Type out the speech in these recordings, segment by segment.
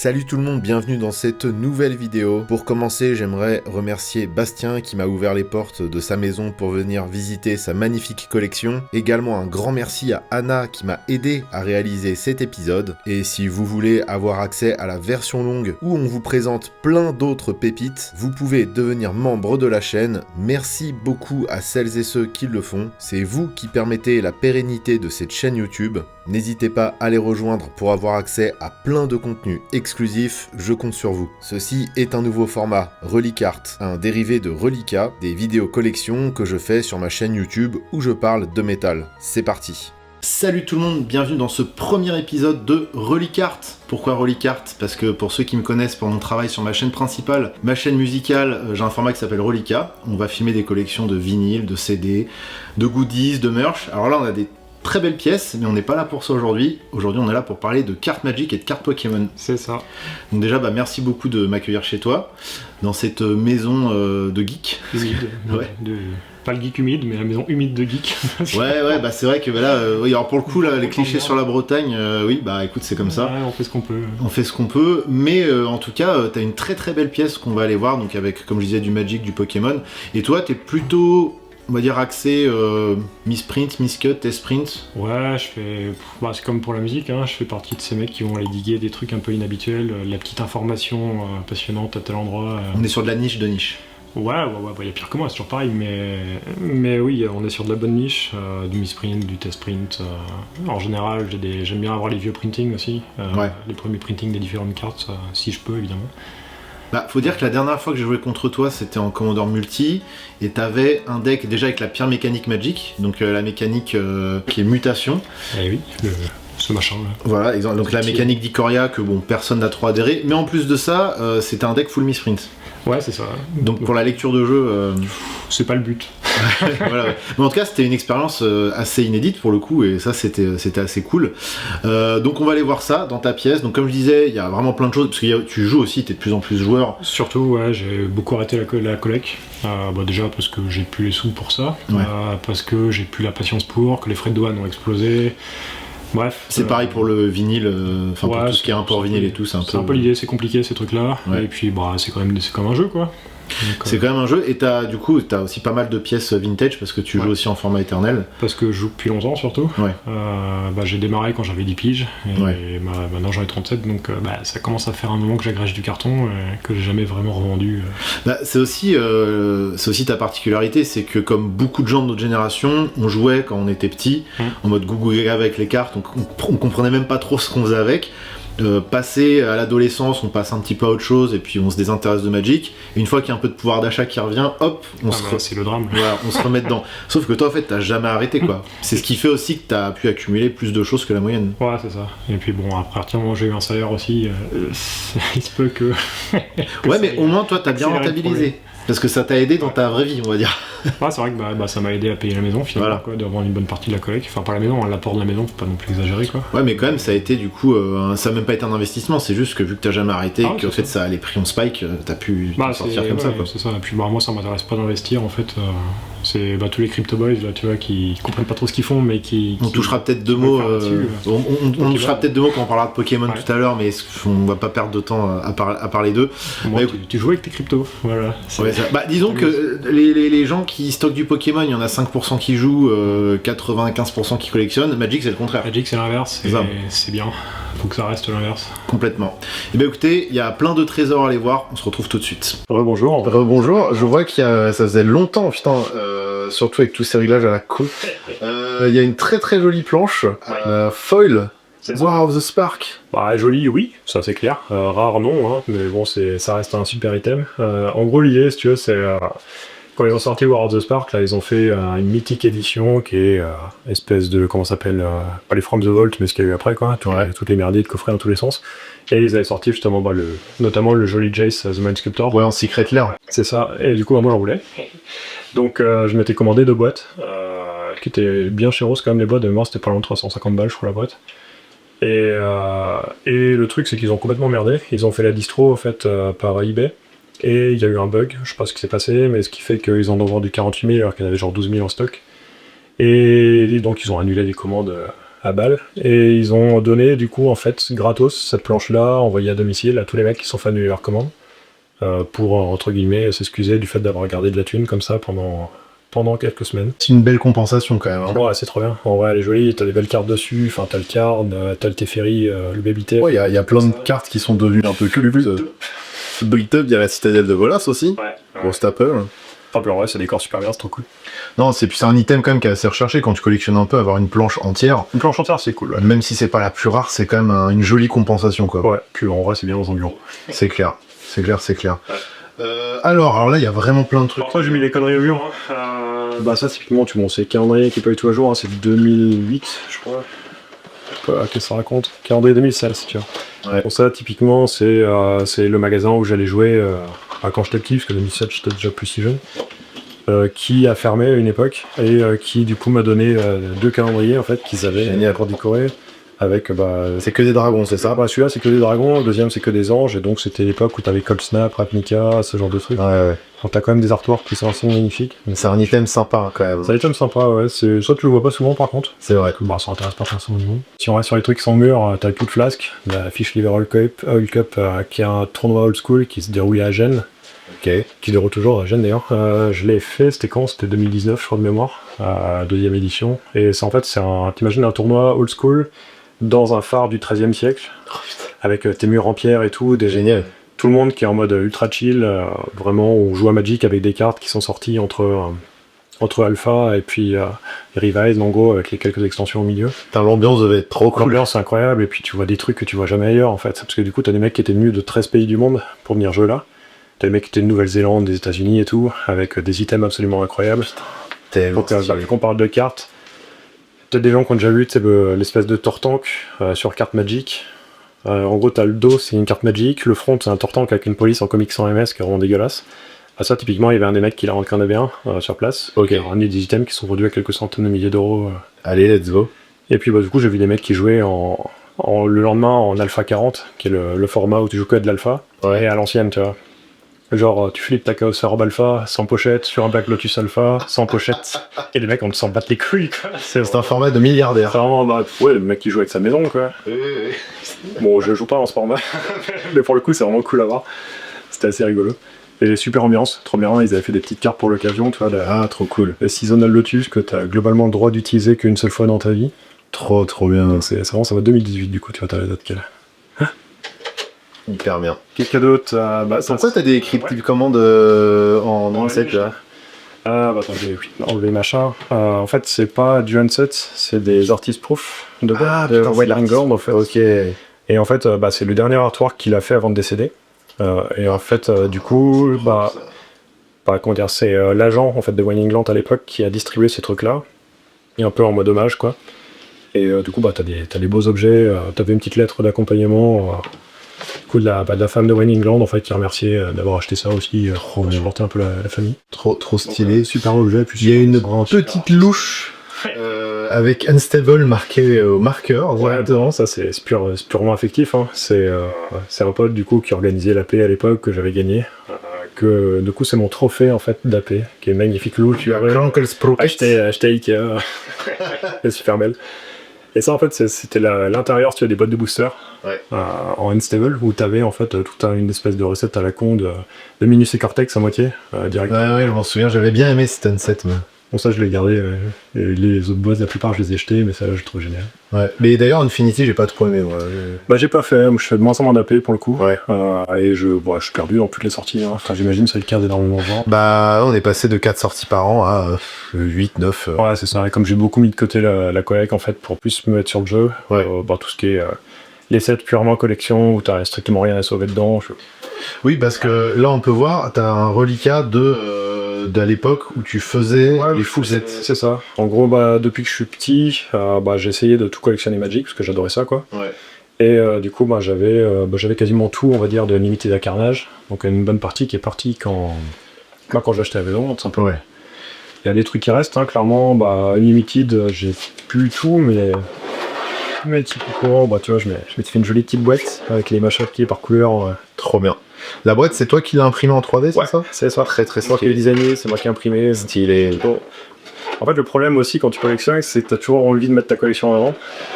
Salut tout le monde, bienvenue dans cette nouvelle vidéo. Pour commencer, j'aimerais remercier Bastien qui m'a ouvert les portes de sa maison pour venir visiter sa magnifique collection. Également un grand merci à Anna qui m'a aidé à réaliser cet épisode. Et si vous voulez avoir accès à la version longue où on vous présente plein d'autres pépites, vous pouvez devenir membre de la chaîne. Merci beaucoup à celles et ceux qui le font. C'est vous qui permettez la pérennité de cette chaîne YouTube. N'hésitez pas à les rejoindre pour avoir accès à plein de contenus exclusifs, je compte sur vous. Ceci est un nouveau format Relic Art, un dérivé de Relica, des vidéos collections que je fais sur ma chaîne YouTube où je parle de métal. C'est parti. Salut tout le monde, bienvenue dans ce premier épisode de Relic Art. Pourquoi Relic Art? Parce que pour ceux qui me connaissent pour mon travail sur ma chaîne principale, ma chaîne musicale, j'ai un format qui s'appelle Relica. On va filmer des collections de vinyles, de CD, de goodies, de merch. Alors là on a des très belle pièce, mais on n'est pas là pour ça aujourd'hui. Aujourd'hui, on est là pour parler de cartes Magic et de cartes Pokémon. C'est ça. Donc déjà, merci beaucoup de m'accueillir chez toi, dans cette maison de geek. Humide. Ouais. Pas le geek humide, mais la maison humide de geek. ouais, c'est vrai que là, oui, alors pour le coup, là, les clichés sur la Bretagne, oui, écoute, c'est comme ça. Ouais, on fait ce qu'on peut. On fait ce qu'on peut, mais en tout cas, t'as une très très belle pièce qu'on va aller voir, donc avec, comme je disais, du Magic, du Pokémon. Et toi, t'es plutôt, on va dire, axé mi-sprint, mi-cut, test-sprint. Ouais, je fais... c'est comme pour la musique, hein, je fais partie de ces mecs qui vont aller diguer des trucs un peu inhabituels, la petite information passionnante à tel endroit. On est sur de la niche de niche. Ouais, y a pire que moi, c'est toujours pareil, mais oui, on est sur de la bonne niche, du mi-sprint, du test-sprint. En général, j'aime bien avoir les vieux printings aussi, les premiers printings des différentes cartes, si je peux, évidemment. Faut dire que la dernière fois que j'ai joué contre toi, c'était en Commodore Multi, et t'avais un deck déjà avec la pierre mécanique Magic, donc la mécanique qui est mutation. Eh oui, ce machin là. Voilà, exemple, donc la mécanique d'Ikoria que personne n'a trop adhéré, mais en plus de ça, c'était un deck full mi-sprint. Ouais, c'est ça. Donc pour la lecture de jeu... C'est pas le but. Voilà, ouais. Mais en tout cas, c'était une expérience assez inédite pour le coup, et ça, c'était assez cool. Donc on va aller voir ça dans ta pièce. Donc comme je disais, il y a vraiment plein de choses, parce que tu joues aussi, t'es de plus en plus joueur. Surtout, ouais, j'ai beaucoup arrêté la collect. Déjà parce que j'ai plus les sous pour ça, parce que j'ai plus la patience pour, que les frais de douane ont explosé. Bref. C'est pareil pour le vinyle, pour tout ce qui est import vinyle et tout, c'est un peu l'idée, c'est compliqué ces trucs-là. Ouais. Et puis c'est comme un jeu quoi. C'est quand même un jeu, et t'as aussi pas mal de pièces vintage parce que tu joues aussi en format éternel. Parce que je joue depuis longtemps surtout. Ouais. J'ai démarré quand j'avais 10 piges, et maintenant j'en ai 37, donc ça commence à faire un moment que j'agrège du carton, que j'ai jamais vraiment revendu. C'est aussi ta particularité, c'est que comme beaucoup de gens de notre génération, on jouait quand on était petit, en mode gougou gaga avec les cartes, on comprenait même pas trop ce qu'on faisait avec. Passer à l'adolescence, on passe un petit peu à autre chose et puis on se désintéresse de Magic. Et une fois qu'il y a un peu de pouvoir d'achat qui revient, hop, c'est le drame. Voilà, on se remet dedans. Sauf que toi, en fait, t'as jamais arrêté quoi. C'est ce qui fait aussi que t'as pu accumuler plus de choses que la moyenne. Ouais, c'est ça. Et puis après, à partir du moment où j'ai eu un salaire aussi, il se peut que. Ouais, mais au moins, toi, t'as bien rentabilisé. Parce que ça t'a aidé dans ta vraie vie, on va dire. C'est vrai que ça m'a aidé à payer la maison finalement, de revendre une bonne partie de la collecte. Enfin, pas la maison, l'apport de la maison, faut pas non plus exagérer quoi. Ouais, mais quand même, ça a été du coup, ça a même pas été un investissement, c'est juste que vu que t'as jamais arrêté, qu'en fait ça, les prix ont spike, t'as pu sortir comme ça quoi. C'est ça, et puis moi ça m'intéresse pas d'investir en fait. C'est tous les crypto boys là, tu vois, qui comprennent pas trop ce qu'ils font, mais on touchera peut-être deux mots. On touchera peut-être deux mots quand on parlera de Pokémon tout à l'heure, mais on va pas perdre de temps à parler d'eux. Tu joues avec tes cryptos, voilà. Disons que les gens qui stockent du Pokémon, il y en a 5% qui jouent, 95% qui collectionnent. Magic, c'est le contraire. Magic, c'est l'inverse, c'est bien. Faut que ça reste l'inverse. Complètement. Et écoutez, il y a plein de trésors à aller voir. On se retrouve tout de suite. Rebonjour. Rebonjour. Je vois ça faisait longtemps, putain, surtout avec tous ces réglages à la con. Il y a une très très jolie planche. Foil. War of the Spark. Joli, oui, ça c'est clair. Rare, non, hein, mais bon, ça reste un super item. En gros, l'idée, si tu veux, c'est... quand ils ont sorti War of the Spark, là, ils ont fait une mythique édition qui est espèce de... Comment ça s'appelle pas les From the Vault, mais ce qu'il y a eu après, quoi. Toutes les merdiers de coffrets dans tous les sens. Et ils avaient sorti justement, notamment le joli Jace, The Mind Sculptor. Ouais, en Secret Lair. C'est ça. Et du coup, moi, j'en voulais. Donc, je m'étais commandé 2 boîtes, qui étaient bien chéros quand même, les boîtes. De mémoire, c'était pas loin de 350 balles, je crois, la boîte. Et le truc, c'est qu'ils ont complètement merdé. Ils ont fait la distro, en fait, par eBay. Et il y a eu un bug, je sais pas ce qui s'est passé, mais ce qui fait qu'ils en ont vendu 48 000 alors qu'il y en avait genre 12 000 en stock. Et donc ils ont annulé des commandes à Bâle, et ils ont donné du coup en fait gratos cette planche-là, envoyée à domicile à tous les mecs qui sont fans de leur commande, pour entre guillemets s'excuser du fait d'avoir gardé de la thune comme ça pendant quelques semaines. C'est une belle compensation quand même. Hein. Ouais, c'est trop bien. En vrai, elle est jolie, t'as des belles cartes dessus, enfin t'as le card, t'as le Teferi, le Baby Tef. Ouais, il y a plein de cartes qui sont devenues un peu cultes. Brick-Up, il y a la citadelle de Volas aussi. Ouais. Gros staple. Enfin, en vrai, ça décore super bien, c'est trop cool. Non, c'est un item quand même qui est assez recherché quand tu collectionnes un peu, avoir une planche entière. Une planche entière, c'est cool. Ouais. Même si c'est pas la plus rare, c'est quand même une jolie compensation quoi. Ouais, puis en vrai, c'est bien dans un bureau. C'est clair. Ouais. Alors là, il y a vraiment plein de trucs. Après, j'ai mis les conneries au mur. Bah, ça, typiquement, tu vois, c'est calendrier qui est pas du tout à jour, hein, c'est 2008, je crois. Qu'est-ce que ça raconte? Calendrier 2016, tu vois. Ouais. Pour ça, typiquement, c'est le magasin où j'allais jouer quand j'étais petit, parce que 2007, j'étais déjà plus si jeune. Qui a fermé à une époque et qui du coup m'a donné 2 calendriers en fait qu'ils avaient pour décorer avec c'est que des dragons, c'est ça? Bah celui-là c'est que des dragons, le deuxième c'est que des anges, et donc c'était l'époque où t'avais Cold Snap, Ravnica, ce genre de trucs. Ouais. Donc t'as quand même des artworks qui sont assez magnifiques. C'est un item sympa hein, quand même. C'est un item sympa, ouais. Ça tu le vois pas souvent par contre. C'est vrai. Bah ça intéresse pas personne du monde. Si on reste sur les trucs sans mur, t'as le Coup de Flasque, la Fish Liver All Cup qui est un tournoi old school qui se déroule à Gênes. Okay. Qui déroule toujours à Gênes d'ailleurs. Je l'ai fait, c'était quand? C'était 2019 je crois de mémoire, deuxième édition. Et c'est en fait, t'imagines un tournoi old school dans un phare du XIIIe siècle, avec tes murs en pierre et tout, Génial. Tout le monde qui est en mode ultra chill, vraiment on joue à Magic avec des cartes qui sont sorties entre Alpha et puis Revise en gros, avec les quelques extensions au milieu. L'ambiance devait être trop cool. L'ambiance est incroyable, et puis tu vois des trucs que tu vois jamais ailleurs en fait, parce que du coup t'as des mecs qui étaient venus de 13 pays du monde pour venir jouer là. T'as des mecs qui étaient de Nouvelle-Zélande, des États-Unis et tout, avec des items absolument incroyables. Donc, on parle de cartes. Peut-être des gens qui ont déjà vu l'espèce de Tortank sur carte Magic. En gros, t'as le dos, c'est une carte Magic. Le front, c'est un Tortank avec une police en comics sans MS qui est vraiment dégueulasse. Ça, typiquement, il y avait un des mecs qui en avait un sur place. Ok. Il a ramené des items qui sont vendus à quelques centaines de milliers d'euros. Allez, let's go. Et puis, du coup, j'ai vu des mecs qui jouaient le lendemain en Alpha 40, qui est le format où tu joues que de l'Alpha. Ouais. Et à l'ancienne, tu vois. Genre, tu flippes ta Chaos Orb Alpha, sans pochette, sur un Black Lotus Alpha, sans pochette. Et les mecs, on s'en battre les couilles, quoi. C'est un format de milliardaire. C'est vraiment, ouais, le mec qui joue avec sa maison, quoi. Oui. Bon, je joue pas dans ce format, mais pour le coup, c'est vraiment cool à voir. C'était assez rigolo. Et super ambiance, trop bien. Ils avaient fait des petites cartes pour l'occasion, tu vois. Trop cool. Le Seasonal Lotus que t'as globalement le droit d'utiliser qu'une seule fois dans ta vie. Trop bien. C'est vraiment, ça va 2018, du coup, tu vois, t'as la date qu'elle. Hyper bien. Qu'est-ce qu'il y a d'autre? Pourquoi t'as des cryptiques commandes en Onset là? Attends, j'ai enlevé machin. En fait, c'est pas du Onset, c'est des artist proof de White Langord, en fait. Ok. Et en fait, c'est le dernier artwork qu'il a fait avant de décéder. Et en fait, du coup, comment dire, c'est l'agent en fait de Wayne England à l'époque qui a distribué ces trucs-là, et un peu en mode hommage, quoi. Et du coup, t'as des beaux objets. T'avais une petite lettre d'accompagnement. Du coup, de la femme de Wayne England, en fait, qui remerciait d'avoir acheté ça aussi, pour supporter un peu la famille. Trop stylé. Super objet. Puis il y a une petite louche avec Unstable marqué au marqueur. Exactement, ça c'est purement affectif. Hein. C'est un pote du coup qui organisait l'AP à l'époque que j'avais gagné. Que du coup c'est mon trophée en fait d'AP, qui est une magnifique louche. Tu as acheté à Ikea. Elle est super belle. Et ça en fait c'était l'intérieur, tu as des boîtes de booster en Unstable où tu avais en fait toute une espèce de recette à la con de Minus et Cortex à moitié direct. Ouais, je m'en souviens, j'avais bien aimé cet Unset. Bon, ça je l'ai gardé. Et les autres boîtes, la plupart je les ai jetés, mais ça je trouve génial. Ouais. Mais d'ailleurs Infinity j'ai pas trop aimé moi. J'ai pas fait, moi je fais de moins en moins d'AP pour le coup. Ouais. Et je suis perdu dans toutes les sorties. Hein. Enfin j'imagine ça le casse énormément de gens. On est passé de 4 sorties par an à 8, 9. Ouais c'est ça, et comme j'ai beaucoup mis de côté la collecte en fait pour plus me mettre sur le jeu, tout ce qui est les sets purement collection où t'as strictement rien à sauver dedans. Oui, parce que là on peut voir, t'as un reliquat de l'époque où tu faisais les full sets. C'est ça. En gros, depuis que je suis petit, j'ai essayé de tout collectionner Magic parce que j'adorais ça, quoi. Ouais. Et du coup, j'avais quasiment tout, on va dire, de Limited à Carnage. Donc une bonne partie qui est partie quand j'ai acheté la maison, tout simplement. Ouais. Il y a des trucs qui restent, hein, clairement. Limited, j'ai plus tout, mais typiquement, tu vois, je m'étais fait une jolie petite boîte avec les mashups qui est par couleur. Trop bien. La boîte, c'est toi qui l'as imprimée en 3D, c'est ça? C'est ça. Très C'est moi qui l'ai designé, c'est moi qui l'ai imprimé. Stylé. Bon. En fait, le problème aussi quand tu collectionnes, c'est que tu as toujours envie de mettre ta collection en avant.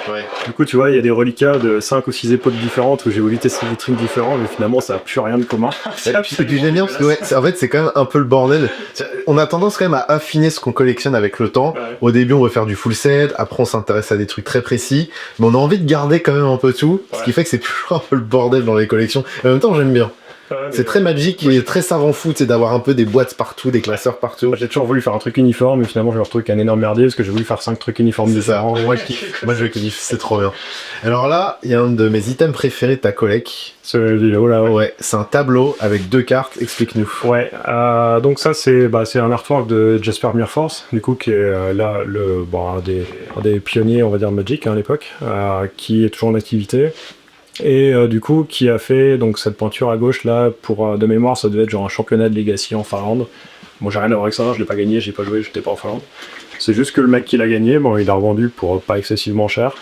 Ouais. Du coup, tu vois, il y a des reliquats de 5 ou 6 époques différentes où j'ai voulu tester des trucs différents, mais finalement, ça n'a plus rien de commun. Et puis j'aime bien parce que en fait, c'est quand même un peu le bordel. On a tendance quand même à affiner ce qu'on collectionne avec le temps. Ouais. Au début, on veut faire du full set. Après, on s'intéresse à des trucs très précis. Mais on a envie de garder quand même un peu tout. Ce qui fait que c'est toujours un peu le bordel dans les collections. Et en même temps, j'aime bien. C'est très magique et très savant fou, c'est d'avoir un peu des boîtes partout, des classeurs partout. Moi, j'ai toujours voulu faire un truc uniforme, mais finalement, j'ai retrouvé qu'un énorme merdier parce que j'ai voulu faire 5 trucs uniformes différents. Moi, je kiffe. Moi, je kiffe. C'est trop bien. Alors là, il y a un de mes items préférés de ta collect. Celui-là, là, Ouais, c'est un tableau avec 2 cartes. Explique-nous. Ouais, donc ça, c'est un artwork de Jasper Mirforce, du coup, qui est là, un des pionniers, on va dire, Magic à l'époque, qui est toujours en activité. Et du coup, qui a fait donc cette peinture à gauche là, pour de mémoire, ça devait être genre un championnat de Legacy en Finlande. Moi, j'ai rien à voir avec ça, je l'ai pas gagné, j'ai pas joué, j'étais pas en Finlande. C'est juste que le mec qui l'a gagné, bon, il l'a revendu pour pas excessivement cher.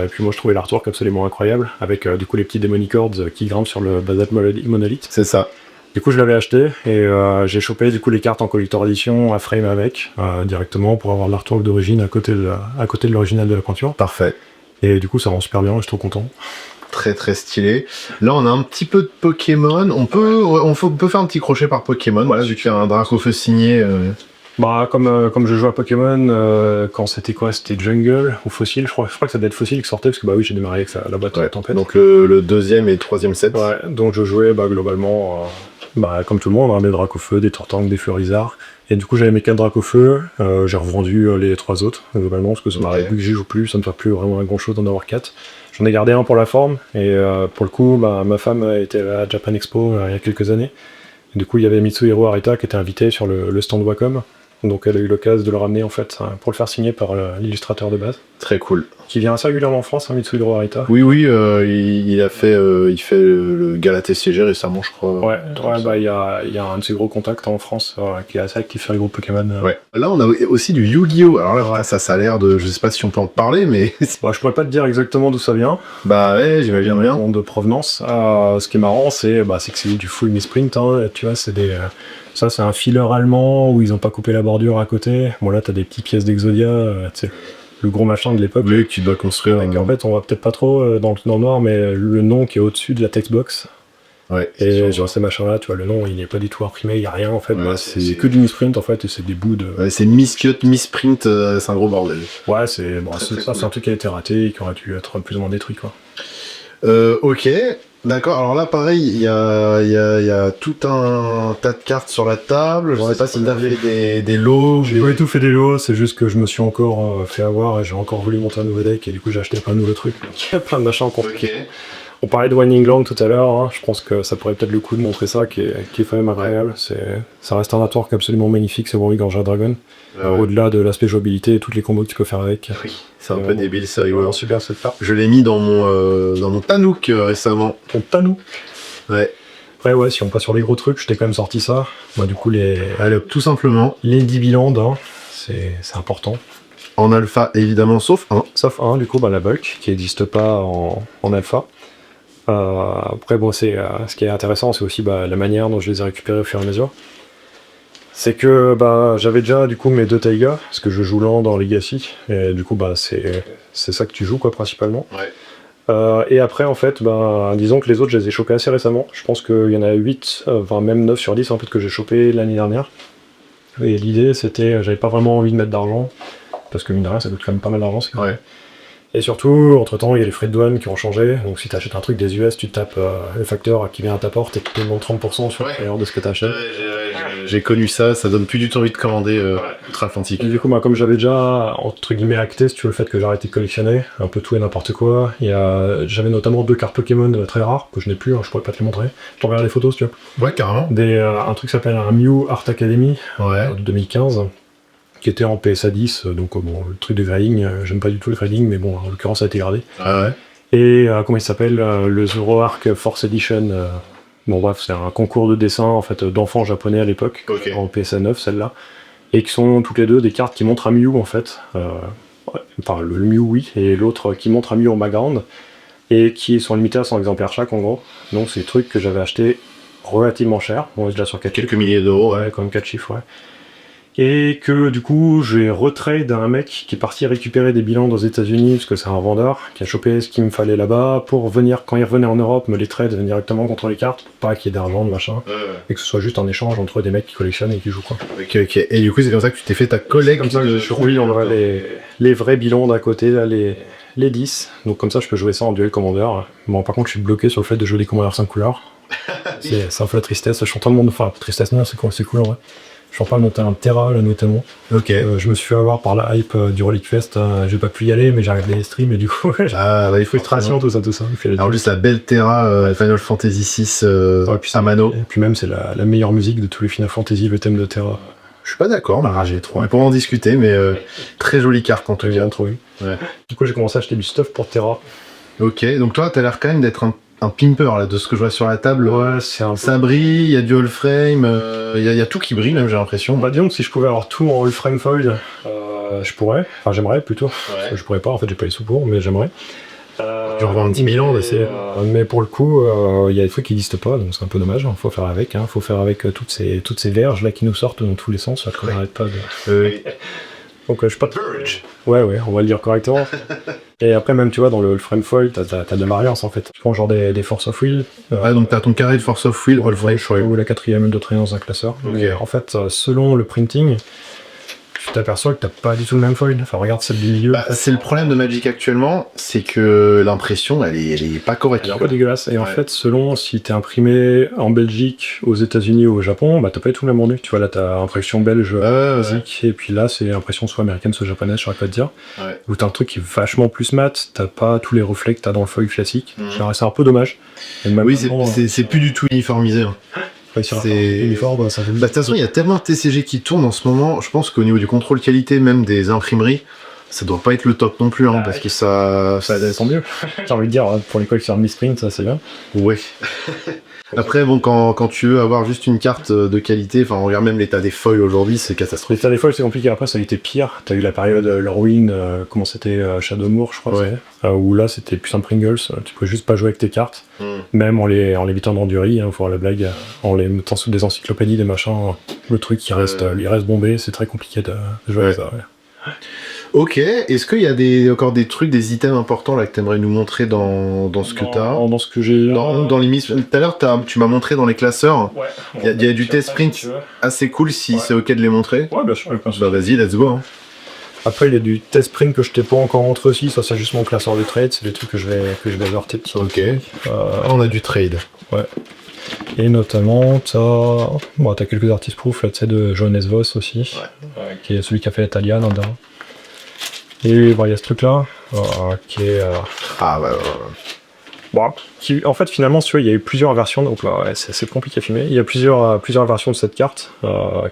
Et puis moi, je trouvais l'artwork absolument incroyable, avec du coup les petits Demonicords qui grimpent sur le Basalt Monolith. C'est ça. Du coup, je l'avais acheté et j'ai chopé du coup les cartes en collector edition à frame avec directement pour avoir l'artwork d'origine à côté de l'original de la peinture. Parfait. Et du coup, ça rend super bien, je suis trop content. Très très stylé. Là, on a un petit peu de Pokémon. On peut faire un petit crochet par Pokémon. Voilà, vu qu'il y a un Dracofeu signé. Bah, comme je joue à Pokémon, quand c'était quoi? C'était Jungle ou Fossil, je crois que ça devait être Fossil qui sortait, parce que bah oui, j'ai démarré avec la boîte de Tempête. Donc le deuxième et troisième set. Ouais, donc je jouais globalement, comme tout le monde, hein, des Dracofeu, des Tortanks, des Feurizards. Et du coup, j'avais mes 4 Dracofeu, j'ai revendu les 3 autres, globalement, parce que ça m'arrive, vu que j'y joue plus, ça me fait plus vraiment grand chose d'en avoir 4. J'en ai gardé un pour la forme, et pour le coup, ma femme était à Japan Expo il y a quelques années. Et du coup, il y avait Mitsuhiro Arita qui était invité sur le stand Wacom. Donc elle a eu l'occasion de le ramener en fait pour le faire signer par l'illustrateur de base. Très cool. Qui vient assez régulièrement en France, hein, Mitsuhiro Arita. Oui, il fait le Gala TCG récemment, je crois. Ouais, il y a un de ses gros contacts en France qui est assez actif sur les groupes Pokémon. Ouais. Là, on a aussi du Yu-Gi-Oh! Alors là, ça a l'air de... Je sais pas si on peut en parler, mais... Je pourrais pas te dire exactement d'où ça vient. Bah ouais, j'imagine bien. De provenance. Ce qui est marrant, c'est que c'est du full misprint. Hein, tu vois, c'est des... Ça, c'est un filler allemand où ils ont pas coupé la bordure à côté. Bon, là, t'as des petites pièces d'Exodia, tu sais, le gros machin de l'époque. Oui, que tu dois construire. En fait, on va peut-être pas trop dans le noir, mais le nom qui est au-dessus de la textbox. Ouais. Et genre ces machins-là, tu vois, le nom, il n'est pas du tout imprimé, il n'y a rien en fait. Ouais, c'est que du misprint en fait, et c'est des bouts de. Ouais, c'est miscut, misprint, c'est un gros bordel. Ouais, c'est un truc qui a été raté et qui aurait dû être plus ou moins détruit, quoi. Ok. D'accord, alors là pareil, il y a tout un tas de cartes sur la table, je sais pas si tu avais des lots. J'ai pas du tout fait des lots, c'est juste que je me suis encore fait avoir et j'ai encore voulu monter un nouveau deck et du coup j'ai acheté plein de nouveaux trucs. Il y a plein de machins compliqués. Okay. On parlait de Winding Land tout à l'heure, hein. Je pense que ça pourrait peut-être le coup de montrer ça, qui est quand même agréable. Ça reste un artwork absolument magnifique, c'est Warwick Gorgia Dragon. Au-delà de l'aspect jouabilité et toutes les combos que tu peux faire avec. Oui, c'est un peu débile, c'est rigolo. Super cette carte. Je l'ai mis dans mon Tanouk récemment. Ton Tanouk? Ouais. Après, ouais, si on passe sur les gros trucs, je t'ai quand même sorti ça. Bah, du coup, Allez, tout simplement. Les 10 bilans, hein, c'est important. En alpha, évidemment, sauf un. Sauf un, du coup, la bulk, qui n'existe pas en alpha. Après, bon, ce qui est intéressant, c'est aussi la manière dont je les ai récupérés au fur et à mesure. C'est que j'avais déjà du coup mes 2 Taiga, parce que je joue lent dans Legacy, et du coup c'est ça que tu joues quoi principalement. Ouais. Et après en fait, disons que les autres je les ai chopés assez récemment, je pense qu'il y en a 8, même 9 sur 10 en fait que j'ai chopé l'année dernière. Et l'idée c'était, j'avais pas vraiment envie de mettre d'argent, parce que mine de rien ça coûte quand même pas mal d'argent. Ouais. Et surtout, entre-temps, il y a les frais de douane qui ont changé. Donc si tu achètes un truc des US, tu tapes le facteur qui vient à ta porte et qui te demande 30% sur le payeur de ce que tu achètes. J'ai connu ça donne plus du tout envie de commander outre-Atlantique. Et du coup, comme j'avais déjà, entre guillemets, acté, si tu veux, le fait que j'ai arrêté de collectionner, un peu tout et n'importe quoi, j'avais notamment 2 cartes Pokémon très rares, que je n'ai plus, hein, je pourrais pas te les montrer. Je t'enverrai les photos, si tu veux. Ouais, carrément. Un truc qui s'appelle un Mew Art Academy, de 2015. Qui était en PSA 10, donc le truc de grading, j'aime pas du tout le grading, mais bon, en l'occurrence ça a été gradé. Ah ouais. Et comment il s'appelle, le Zoroark Force Edition, bon bref, c'est un concours de dessin en fait d'enfants japonais à l'époque, en PSA 9 celle-là, et qui sont toutes les deux des cartes qui montrent un Mew en fait, enfin le Mew oui, et l'autre qui montre un Mew en background, et qui sont limités à 100 exemplaires chaque en gros, donc c'est des trucs que j'avais acheté relativement cher, on est déjà sur quelques milliers d'euros, ouais, quand même 4 chiffres, ouais. Et que du coup j'ai retrade à un mec qui est parti récupérer des bilans aux États-Unis parce que c'est un vendeur qui a chopé ce qu'il me fallait là-bas pour venir, quand il revenait en Europe, me les trade directement contre les cartes, pour pas qu'il y ait d'argent, de machin, et que ce soit juste un échange entre des mecs qui collectionnent et qui jouent quoi. Ok, ok. Et du coup, c'est comme ça que tu t'es fait ta collecte. Comme ça que je suis oui, on aurait les vrais bilans d'un côté, là, les 10. Donc comme ça je peux jouer ça en duel commandeur. Bon par contre je suis bloqué sur le fait de jouer des commandeurs 5 couleurs. C'est un peu la tristesse. Je suis en train de monter. Enfin, tristesse non, c'est cool en vrai. Je suis en train de monter un Terra là notamment. Ok. Je me suis fait avoir par la hype du Relic Fest. J'ai pas pu y aller, mais j'ai regardé les streams et du coup. Ah bah il faut frustration, tout ça. En plus la belle Terra Final Fantasy VI à mano. Et puis même c'est la meilleure musique de tous les Final Fantasy, le thème de Terra. Je suis pas d'accord, mais j'ai trop. On pourra en discuter, mais très jolie carte en tout cas. Bien trouvé. Ouais. Du coup j'ai commencé à acheter du stuff pour Terra. Ok, donc toi t'as l'air quand même d'être un pimper là, de ce que je vois sur la table. Ouais, c'est un peu... Ça brille, il y a du all-frame, il y a tout qui brille même j'ai l'impression. Bah disons que si je pouvais avoir tout en all-frame foil, je pourrais. Enfin j'aimerais plutôt. Ouais. Je pourrais pas, en fait j'ai pas les sous pour, mais j'aimerais. Tu revends 10 000 ans, mais pour le coup, il y a des trucs qui n'existent pas, donc c'est un peu dommage. Faut faire avec. Faut faire avec toutes ces verges là qui nous sortent dans tous les sens. On n'arrête pas de. Donc je suis pas. Ouais, on va le dire correctement. Et après même tu vois dans le frame foil, t'as de la variance en fait. Tu prends genre des Force of Will. Ouais, donc t'as ton carré de Force of Will, ou la 4ème de traînée dans un classeur. Okay. Et en fait, selon le printing, tu t'aperçois que t'as pas du tout le même foil. Enfin, regarde celle du milieu. Bah, c'est le problème de Magic actuellement, c'est que l'impression, elle est pas correcte. Elle est un peu dégueulasse. Et en fait, selon si t'es imprimé en Belgique, aux États-Unis ou au Japon, bah t'as pas du tout le même rendu. Tu vois, là t'as impression belge, physique, et puis là c'est impression soit américaine, soit japonaise, je saurais pas te dire. Ouais. Où t'as un truc qui est vachement plus mat, t'as pas tous les reflets que t'as dans le foil classique. C'est un peu dommage. Oui, c'est plus du tout uniformisé. Hein. C'est uniforme, ça fait... Bah, de toute façon, il y a tellement de TCG qui tournent en ce moment, je pense qu'au niveau du contrôle qualité, même des imprimeries, ça doit pas être le top non plus, hein, parce que ça descend mieux. J'ai envie de dire, pour les collectionneurs de misprint, ça c'est bien. Ouais. Après, bon, quand tu veux avoir juste une carte de qualité, enfin, on regarde même l'état des foils aujourd'hui, c'est catastrophique. L'état des foils, c'est compliqué. Après, ça a été pire. T'as eu la période Lorwyn, comment c'était Shadowmoor, je crois. Où là, c'était plus un Pringles. Tu pouvais juste pas jouer avec tes cartes. Même en les évitant d'endurie, faut voir la blague. En les mettant sous des encyclopédies, des machins. Le truc, il reste bombé. C'est très compliqué de jouer avec ça. Ok, est-ce qu'il y a encore des trucs, des items importants là que t'aimerais nous montrer dans ce que t'as? Dans ce que j'ai... Dans les mises... Tout à l'heure, tu m'as montré dans les classeurs. Il y a du test sprint assez cool si c'est ok de les montrer. Ouais, bien sûr. Bah vas-y, let's go. Hein. Après, il y a du test sprint que je t'ai pas encore montré aussi. Ça, c'est juste mon classeur de trade. C'est des trucs que je vais avorter petit. Ok. On a du trade. Ouais. Et notamment, t'as quelques artistes proof là, tu sais, de Johannes Voss aussi, qui est celui qui a fait l'Italia, l'un d'un. Et bon, il y a ce truc-là, qui est... Bon, en fait, finalement, tu vois, il y a eu plusieurs versions, donc là, c'est compliqué à filmer. Il y a plusieurs versions de cette carte,